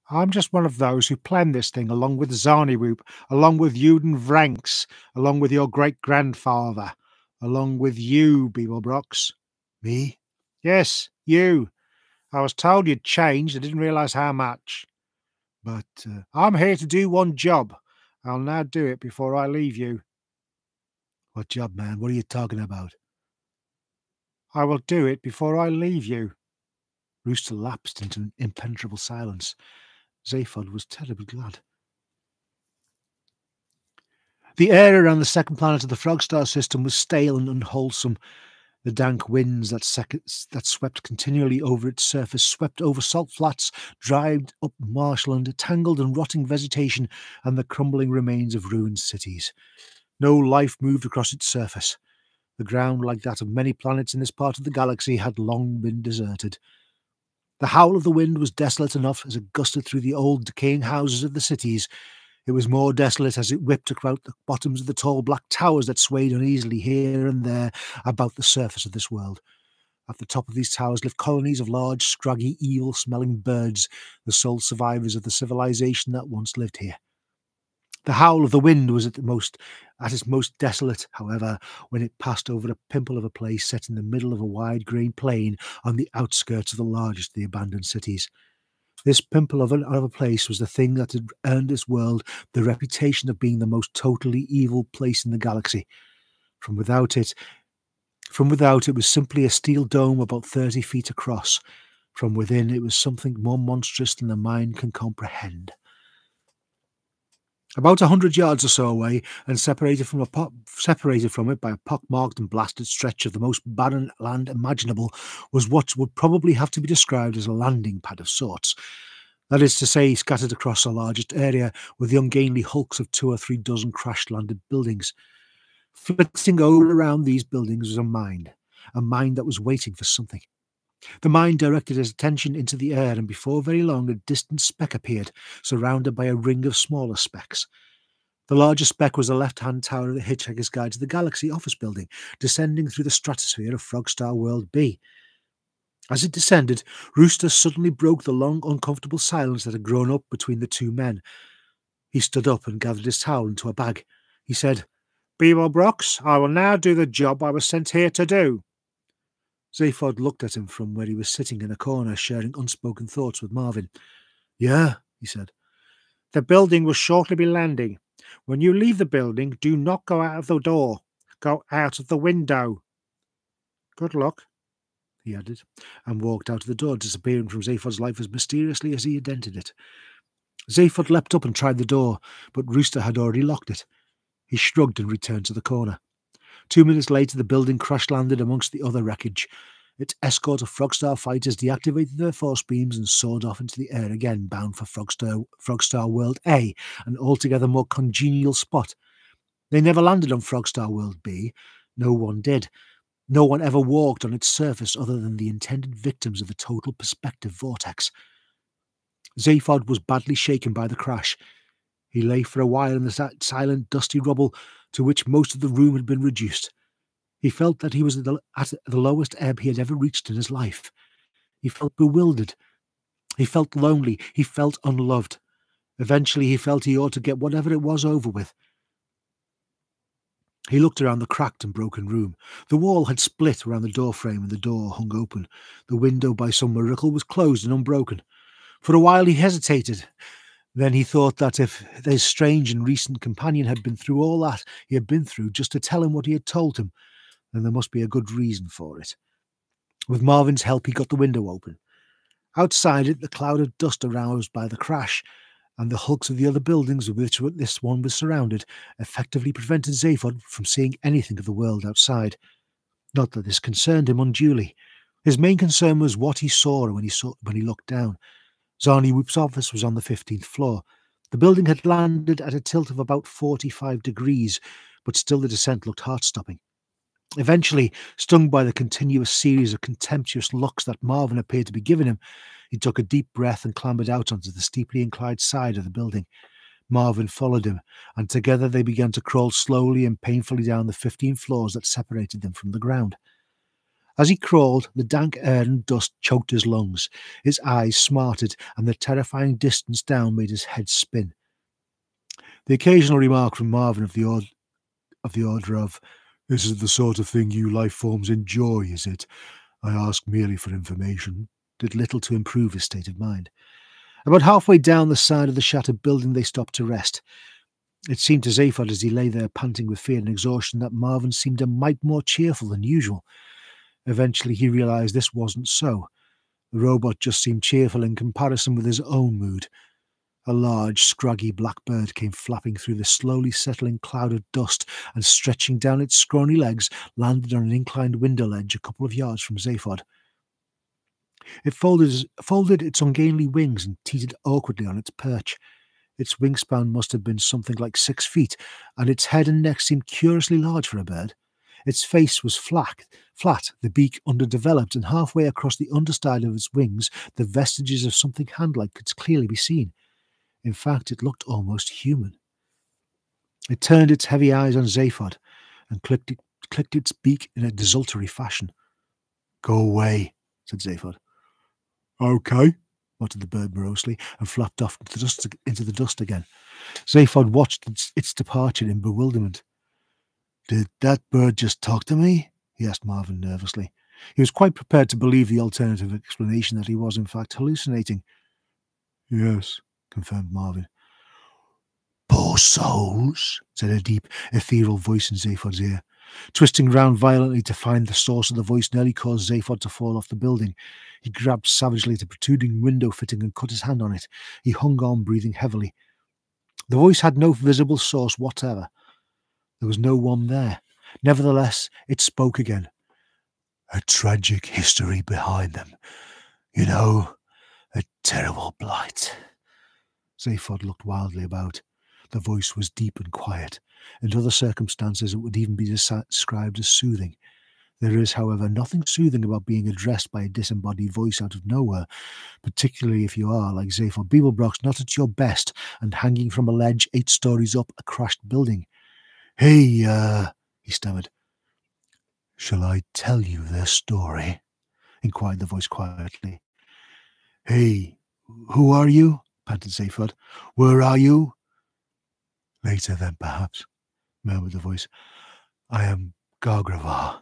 Speaker 1: "I'm just one of those who planned this thing along with Zarniwoop, along with Uden Vranks, along with your great-grandfather, along with you, Beeblebrox." "Me?" "Yes, you. I was told you'd changed. I didn't realize how much. But I'm here to do one job. I'll now do it before I leave you." "What job, man? What are you talking about?" "I will do it before I leave you." Rooster lapsed into an impenetrable silence. Zaphod was terribly glad. The air around the second planet of the Frog Star system was stale and unwholesome. The dank winds that swept continually over its surface swept over salt flats, dried up marshland, tangled and rotting vegetation, and the crumbling remains of ruined cities. No life moved across its surface. The ground, like that of many planets in this part of the galaxy, had long been deserted. The howl of the wind was desolate enough as it gusted through the old decaying houses of the cities. It was more desolate as it whipped about the bottoms of the tall black towers that swayed uneasily here and there about the surface of this world. At the top of these towers lived colonies of large, scraggy, evil-smelling birds, the sole survivors of the civilization that once lived here. The howl of the wind was at its most desolate, however, when it passed over a pimple of a place set in the middle of a wide green plain on the outskirts of the largest of the abandoned cities. This pimple of a place was the thing that had earned this world the reputation of being the most totally evil place in the galaxy. From without, it was simply a steel dome about 30 feet across. From within, it was something more monstrous than the mind can comprehend. About 100 yards or so away, and separated from it by a pock-marked and blasted stretch of the most barren land imaginable, was what would probably have to be described as a landing pad of sorts. That is to say, scattered across a largest area, with the ungainly hulks of 2 or 3 dozen crash-landed buildings. Flitting all around these buildings was a mind that was waiting for something. The mind directed his attention into the air, and before very long a distant speck appeared, surrounded by a ring of smaller specks. The largest speck was the left-hand tower of the Hitchhiker's Guide to the Galaxy office building, descending through the stratosphere of Frogstar World B. As it descended, Rooster suddenly broke the long, uncomfortable silence that had grown up between the two men. He stood up and gathered his towel into a bag. He said, "Beeblebrox, I will now do the job I was sent here to do." Zaphod looked at him from where he was sitting in a corner, sharing unspoken thoughts with Marvin. "Yeah," he said. "The building will shortly be landing. When you leave the building, do not go out of the door. Go out of the window." "Good luck," he added, and walked out of the door, disappearing from Zaphod's life as mysteriously as he had entered it. Zaphod leapt up and tried the door, but Rooster had already locked it. He shrugged and returned to the corner. 2 minutes later, the building crash-landed amongst the other wreckage. Its escort of Frogstar fighters deactivated their force beams and soared off into the air again, bound for Frogstar World A, an altogether more congenial spot. They never landed on Frogstar World B. No one did. No one ever walked on its surface other than the intended victims of the total perspective vortex. Zaphod was badly shaken by the crash. He lay for a while in the silent, dusty rubble to which most of the room had been reduced. He felt that he was at the lowest ebb he had ever reached in his life. He felt bewildered. He felt lonely. He felt unloved. Eventually he felt he ought to get whatever it was over with. He looked around the cracked and broken room. The wall had split around the doorframe and the door hung open. The window, by some miracle, was closed and unbroken. For a while he hesitated. Then he thought that if his strange and recent companion had been through all that he had been through just to tell him what he had told him, then there must be a good reason for it. With Marvin's help, he got the window open. Outside it, the cloud of dust aroused by the crash and the hulks of the other buildings with which this one was surrounded effectively prevented Zaphod from seeing anything of the world outside. Not that this concerned him unduly. His main concern was what he saw when he looked down. Zarniwoop's office was on the 15th floor. The building had landed at a tilt of about 45 degrees, but still the descent looked heart-stopping. Eventually, stung by the continuous series of contemptuous looks that Marvin appeared to be giving him, he took a deep breath and clambered out onto the steeply inclined side of the building. Marvin followed him, and together they began to crawl slowly and painfully down the 15 floors that separated them from the ground. As he crawled, the dank air and dust choked his lungs. His eyes smarted, and the terrifying distance down made his head spin. The occasional remark from Marvin of the order of, "This is the sort of thing you life forms enjoy, is it? I ask merely for information," did little to improve his state of mind. About halfway down the side of the shattered building they stopped to rest. It seemed to Zaphod as he lay there panting with fear and exhaustion that Marvin seemed a mite more cheerful than usual. Eventually he realized this wasn't so. The robot just seemed cheerful in comparison with his own mood. A large, scraggy black bird came flapping through the slowly settling cloud of dust and, stretching down its scrawny legs, landed on an inclined window ledge a couple of yards from Zaphod. It folded its ungainly wings and teetered awkwardly on its perch. Its wingspan must have been something like 6 feet, and its head and neck seemed curiously large for a bird. Its face was flat, the beak underdeveloped, and halfway across the underside of its wings, the vestiges of something hand-like could clearly be seen. In fact, it looked almost human. It turned its heavy eyes on Zaphod and clicked its beak in a desultory fashion. "Go away," said Zaphod. "Okay," muttered the bird morosely, and flapped off into the dust again. Zaphod watched its departure in bewilderment. "Did that bird just talk to me?" he asked Marvin nervously. He was quite prepared to believe the alternative explanation that he was in fact hallucinating. "Yes," confirmed Marvin. "Poor souls," said a deep, ethereal voice in Zaphod's ear. Twisting round violently to find the source of the voice nearly caused Zaphod to fall off the building. He grabbed savagely at a protruding window fitting and cut his hand on it. He hung on, breathing heavily. The voice had no visible source whatever. There was no one there. Nevertheless, it spoke again. "A tragic history behind them. You know, a terrible blight." Zaphod looked wildly about. The voice was deep and quiet. In other circumstances, it would even be described as soothing. There is, however, nothing soothing about being addressed by a disembodied voice out of nowhere, particularly if you are, like Zaphod Beeblebrox, not at your best and hanging from a ledge 8 stories up a crashed building. "Hey, he stammered. "Shall I tell you their story?" inquired the voice quietly. "Hey, who are you?" panted Zaphod. "Where are you?" "Later then, perhaps," murmured the voice. "I am Gargravar.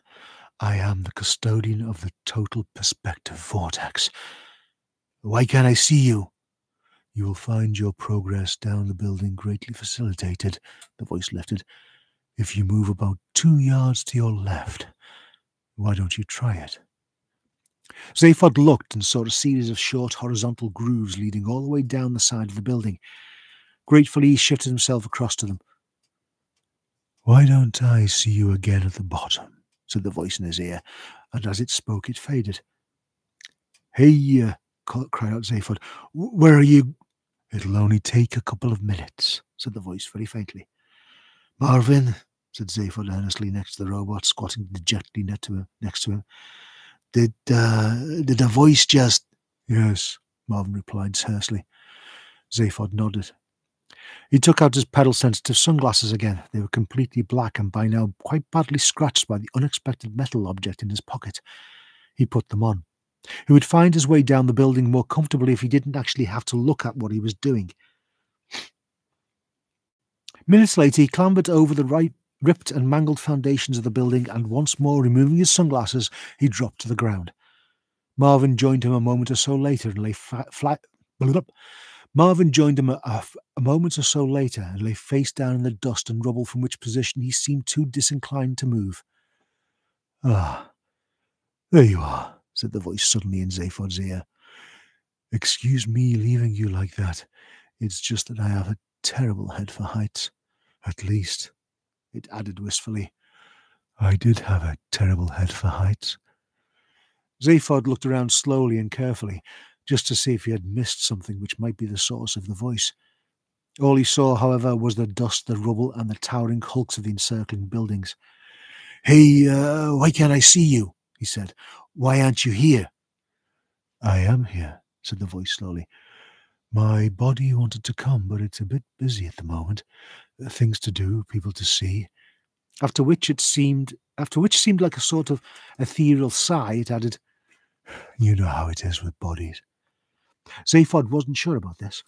Speaker 1: I am the custodian of the total perspective vortex." "Why can't I see you?" "You will find your progress down the building greatly facilitated," the voice lifted, "if you move about 2 yards to your left. Why don't you try it?" Zaphod looked and saw a series of short horizontal grooves leading all the way down the side of the building. Gratefully, he shifted himself across to them. "Why don't I see you again at the bottom?" said the voice in his ear, and as it spoke, it faded. "Hey, cried out Zaphod, "where are you?" "It'll only take a couple of minutes," said the voice very faintly. "Marvin," said Zaphod earnestly next to the robot, squatting dejectedly next to him. Did the voice just..." "Yes," Marvin replied tersely. Zaphod nodded. He took out his pedal-sensitive sunglasses again. They were completely black and by now quite badly scratched by the unexpected metal object in his pocket. He put them on. He would find his way down the building more comfortably if he didn't actually have to look at what he was doing. Minutes later, he clambered over the ripped and mangled foundations of the building, and once more removing his sunglasses, he dropped to the ground. Marvin joined him a moment or so later and lay Marvin joined him a moment or so later and lay face down in the dust and rubble, from which position he seemed too disinclined to move. "Ah, there you are," said the voice suddenly in Zaphod's ear. "Excuse me leaving you like that. It's just that I have a terrible head for heights. At least," it added wistfully, "I did have a terrible head for heights." Zaphod looked around slowly and carefully, just to see if he had missed something which might be the source of the voice. All he saw, however, was the dust, the rubble, and the towering hulks of the encircling buildings. "Hey, why can't I see you?" he said. "Why aren't you here?" "I am here," said the voice slowly. "My body wanted to come, but it's a bit busy at the moment. Things to do, people to see." After which seemed like a sort of ethereal sigh, it added, "You know how it is with bodies." Zaphod wasn't sure about this.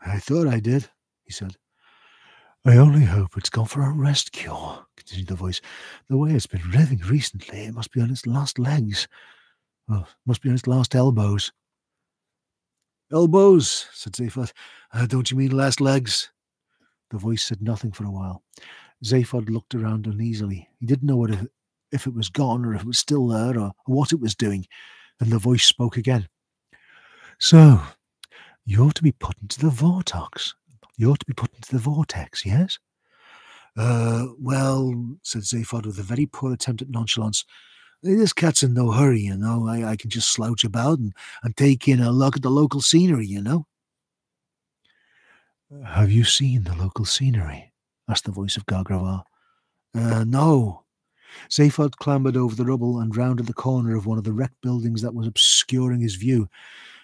Speaker 1: "I thought I did," he said. "I only hope it's gone for a rest cure," continued the voice. "The way it's been revving recently, it must be on its last legs. Well, must be on its last elbows." "Elbows," said Zaphod. "Don't you mean last legs?" The voice said nothing for a while. Zaphod looked around uneasily. He didn't know if it was gone or if it was still there or what it was doing. And the voice spoke again. "So, you ought to be put into the vortex. You ought to be put into the vortex, yes?" Well," said Zaphod with a very poor attempt at nonchalance, "this cat's in no hurry, you know. I can just slouch about and take in a look at the local scenery, you know." "Have you seen the local scenery?" asked the voice of Gargravar. No." Zaphod clambered over the rubble and rounded the corner of one of the wrecked buildings that was obscuring his view.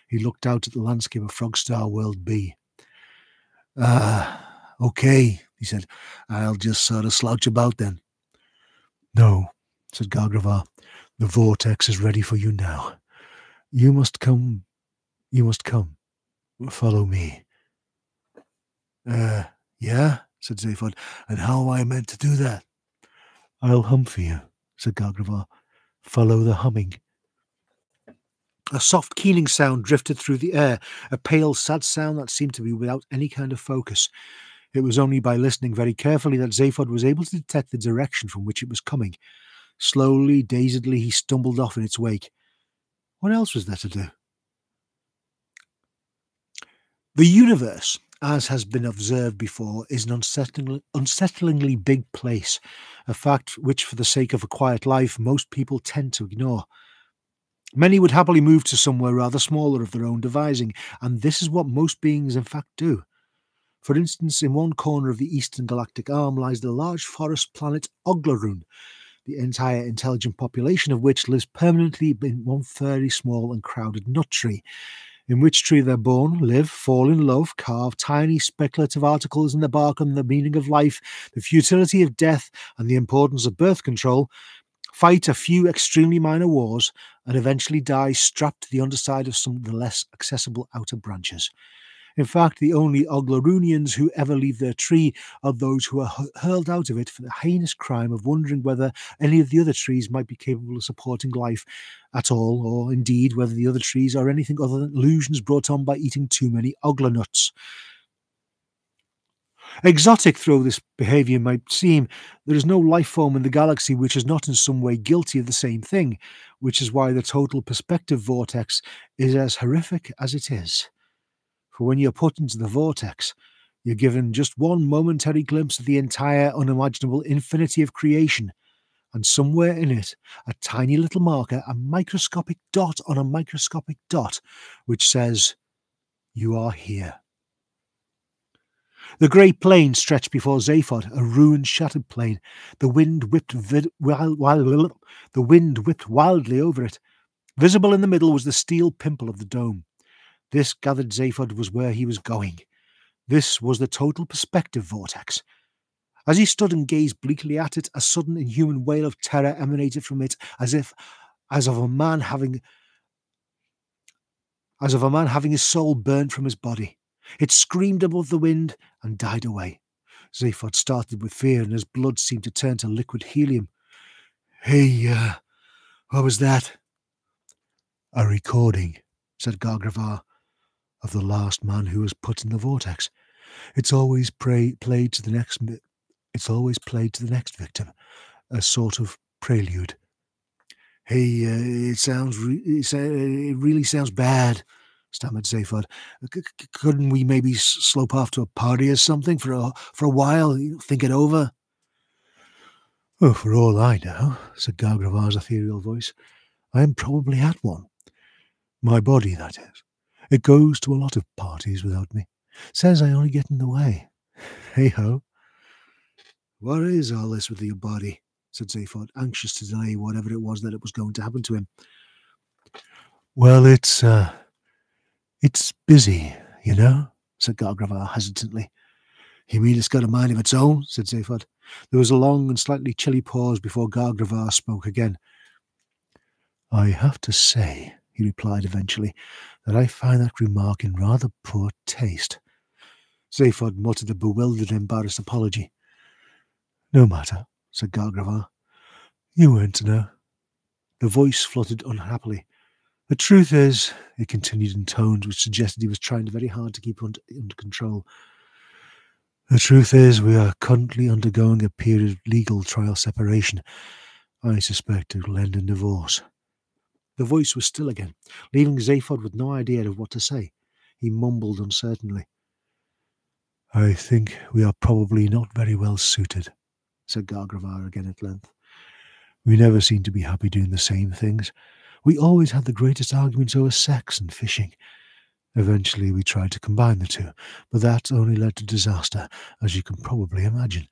Speaker 1: He looked out at the landscape of Frogstar World B. Okay, he said. I'll just sort of slouch about then. No, said Gargravar. The vortex is ready for you now. You must come. Follow me. Yeah, said Zaphod. And how am I meant to do that? I'll hum for you, said Gargravar. Follow the humming. A soft keening sound drifted through the air, a pale, sad sound that seemed to be without any kind of focus. It was only by listening very carefully that Zaphod was able to detect the direction from which it was coming. Slowly, dazedly, he stumbled off in its wake. What else was there to do? The universe, as has been observed before, is an unsettlingly big place, a fact which, for the sake of a quiet life, most people tend to ignore. Many would happily move to somewhere rather smaller of their own devising, and this is what most beings in fact do. For instance, in one corner of the eastern galactic arm lies the large forest planet Oglarun, the entire intelligent population of which lives permanently in one very small and crowded nut tree, in which tree they're born, live, fall in love, carve tiny speculative articles in the bark on the meaning of life, the futility of death, and the importance of birth control, fight a few extremely minor wars, and eventually die strapped to the underside of some of the less accessible outer branches. In fact, the only Oglarunians who ever leave their tree are those who are hurled out of it for the heinous crime of wondering whether any of the other trees might be capable of supporting life at all, or indeed whether the other trees are anything other than illusions brought on by eating too many Oglar nuts. Exotic though this behaviour might seem, there is no life form in the galaxy which is not in some way guilty of the same thing, which is why the total perspective vortex is as horrific as it is. For when you're put into the vortex, you're given just one momentary glimpse of the entire unimaginable infinity of creation, and somewhere in it, a tiny little marker, a microscopic dot on a microscopic dot, which says, "You are here." The grey plain stretched before Zaphod, a ruined, shattered plain. The wind whipped wildly over it. Visible in the middle was the steel pimple of the dome. This, gathered Zaphod, was where he was going. This was the total perspective vortex. As he stood and gazed bleakly at it, a sudden inhuman wail of terror emanated from it, as of a man having his soul burnt from his body. It screamed above the wind and died away. Zaphod started with fear, and his blood seemed to turn to liquid helium. Hey, what was that? A recording, said Gargravar, of the last man who was put in the vortex. It's always played to the next victim, a sort of prelude. Hey, it really sounds bad, stammered Zaphod. Couldn't we maybe slope off to a party or something for a while, think it over? Oh, for all I know, said Gargravar's ethereal voice, I am probably at one. My body, that is. It goes to a lot of parties without me. Says I only get in the way. Hey-ho. What is all this with your body? Said Zaphod, anxious to delay whatever it was that it was going to happen to him. Well, it's busy, you know, said Gargravar hesitantly. You mean it's got a mind of its own? Said Zaphod. There was a long and slightly chilly pause before Gargravar spoke again. I have to say, he replied eventually, that I find that remark in rather poor taste. Zaphod muttered a bewildered, embarrassed apology. No matter, said Gargravar. You weren't to know. The voice fluttered unhappily. The truth is, it continued in tones which suggested he was trying very hard to keep under control. The truth is, we are currently undergoing a period of legal trial separation. I suspect it will end in divorce. The voice was still again, leaving Zaphod with no idea of what to say. He mumbled uncertainly. I think we are probably not very well suited, said Gargravar again at length. We never seem to be happy doing the same things. We always had the greatest arguments over sex and fishing. Eventually we tried to combine the two, but that only led to disaster, as you can probably imagine.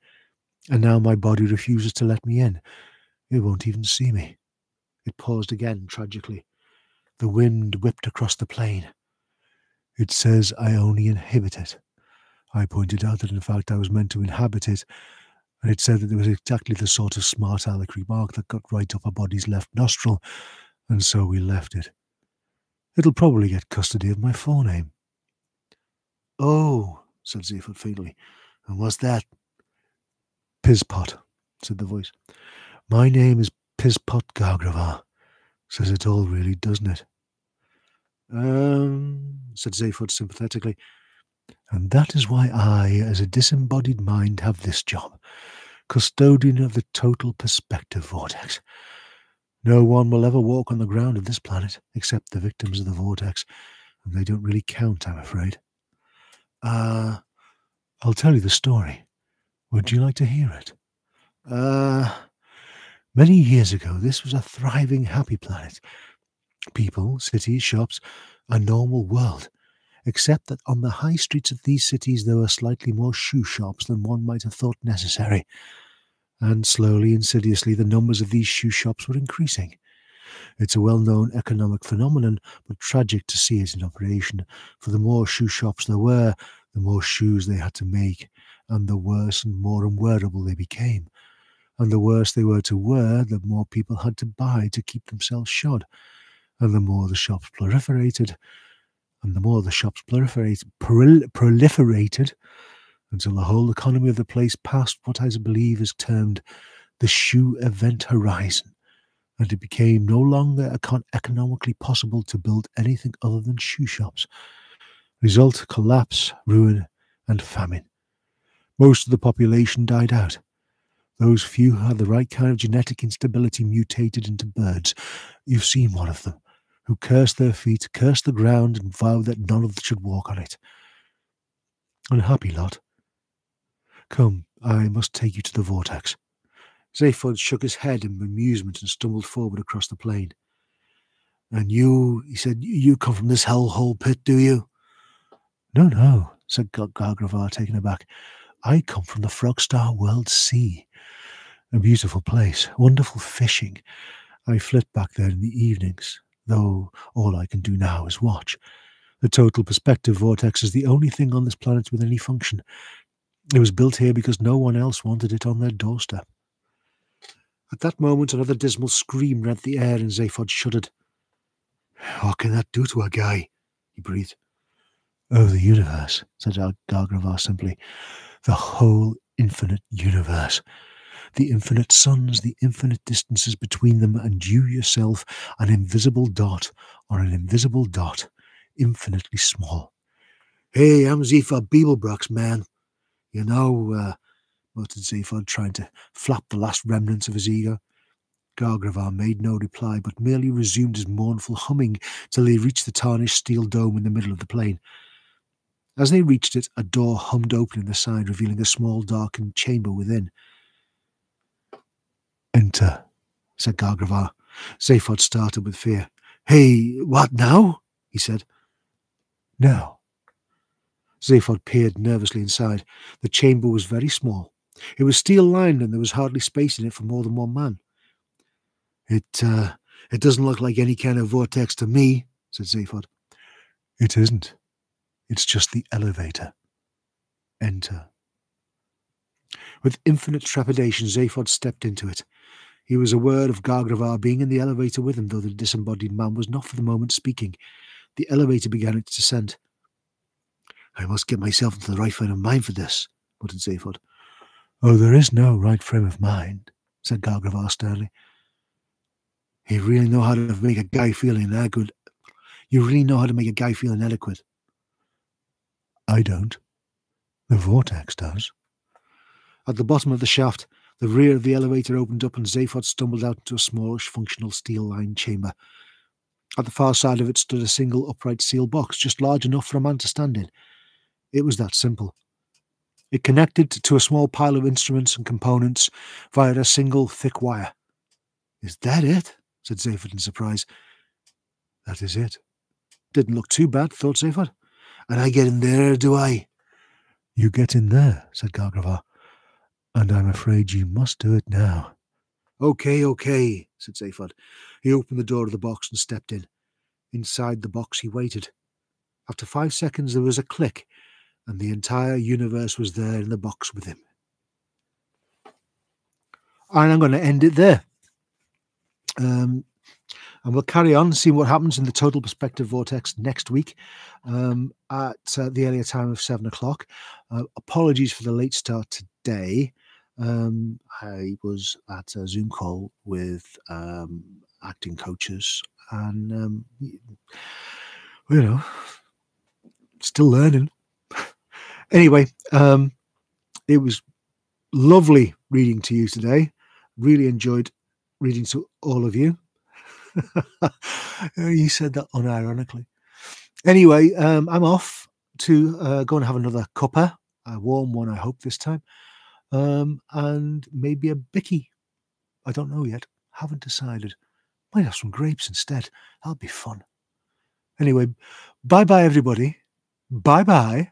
Speaker 1: And now my body refuses to let me in. It won't even see me. It paused again, tragically. The wind whipped across the plain. It says I only inhabit it. I pointed out that in fact I was meant to inhabit it, and it said that there was exactly the sort of smart aleck remark that got right up a body's left nostril, and so we left it. It'll probably get custody of my forename. Oh, said Zaphod faintly. And what's that? Pispot, said the voice. My name is Pispot Gargravar. Says it all really, doesn't it? Said Zaphod sympathetically. And that is why I, as a disembodied mind, have this job. Custodian of the total perspective vortex. No one will ever walk on the ground of this planet, except the victims of the vortex, and they don't really count, I'm afraid. I'll tell you the story. Would you like to hear it? Many years ago, this was a thriving, happy planet. People, cities, shops, a normal world. Except that on the high streets of these cities there were slightly more shoe shops than one might have thought necessary. And slowly, insidiously, the numbers of these shoe shops were increasing. It's a well-known economic phenomenon, but tragic to see it in operation, for the more shoe shops there were, the more shoes they had to make, and the worse and more unwearable they became. And the worse they were to wear, the more people had to buy to keep themselves shod. And the more the shops proliferated, proliferated until the whole economy of the place passed what I believe is termed the shoe event horizon, and it became no longer economically possible to build anything other than shoe shops. Result: collapse, ruin, and famine. Most of the population died out. Those few who had the right kind of genetic instability mutated into birds. You've seen one of them, who cursed their feet, cursed the ground, and vowed that none of them should walk on it. Unhappy lot. Come, I must take you to the vortex. Zaphod shook his head in amusement and stumbled forward across the plain. And you, he said, you come from this hellhole pit, do you? No, said Gargravar, taken aback. I come from the Frogstar World Sea. A beautiful place, wonderful fishing. I flit back there in the evenings, though all I can do now is watch. The total perspective vortex is the only thing on this planet with any function. It was built here because no one else wanted it on their doorstep. At that moment, another dismal scream rent the air, and Zaphod shuddered. What can that do to a guy? He breathed. Oh, the universe, said Gargravar simply. The whole infinite universe. The infinite suns, the infinite distances between them, and you yourself, an invisible dot on an invisible dot, infinitely small. Hey, I'm Zaphod Beeblebrox, man. You know, muttered Zaphod, trying to flap the last remnants of his ego. Gargravar made no reply, but merely resumed his mournful humming till they reached the tarnished steel dome in the middle of the plain. As they reached it, a door hummed open in the side, revealing a small, darkened chamber within. Enter, said Gargravar. Zaphod started with fear. Hey, what now? He said. Now. Zaphod peered nervously inside. The chamber was very small. It was steel-lined, and there was hardly space in it for more than one man. It doesn't look like any kind of vortex to me, said Zaphod. It isn't. It's just the elevator. Enter. With infinite trepidation, Zaphod stepped into it. He was aware of Gargravar being in the elevator with him, though the disembodied man was not for the moment speaking. The elevator began its descent. I must get myself into the right frame of mind for this, muttered Zaphod. Oh, there is no right frame of mind, said Gargravar sternly. You really know how to make a guy feel inadequate. You really know how to make a guy feel inadequate. I don't. The vortex does. At the bottom of the shaft, the rear of the elevator opened up, and Zaphod stumbled out into a smallish, functional steel-lined chamber. At the far side of it stood a single upright steel box, just large enough for a man to stand in. It was that simple. It connected to a small pile of instruments and components via a single thick wire. Is that it? Said Zaphod in surprise. That is it. Didn't look too bad, thought Zaphod. And I get in there, do I? You get in there, said Gargravar. And I'm afraid you must do it now. Okay, said Zaphod. He opened the door of the box and stepped in. Inside the box he waited. After 5 seconds there was a click, and the entire universe was there in the box with him. And I'm going to end it there. And we'll carry on, see what happens in the Total Perspective Vortex next week at the earlier time of 7 o'clock. Apologies for the late start today. I was at a Zoom call with acting coaches and, still learning. Anyway, it was lovely reading to you today. Really enjoyed reading to all of you. You said that unironically. Anyway, I'm off to go and have another cuppa, a warm one, I hope this time, and maybe a bicky. I don't know yet. Haven't decided. Might have some grapes instead. That'll be fun. Anyway, bye-bye, everybody. Bye-bye.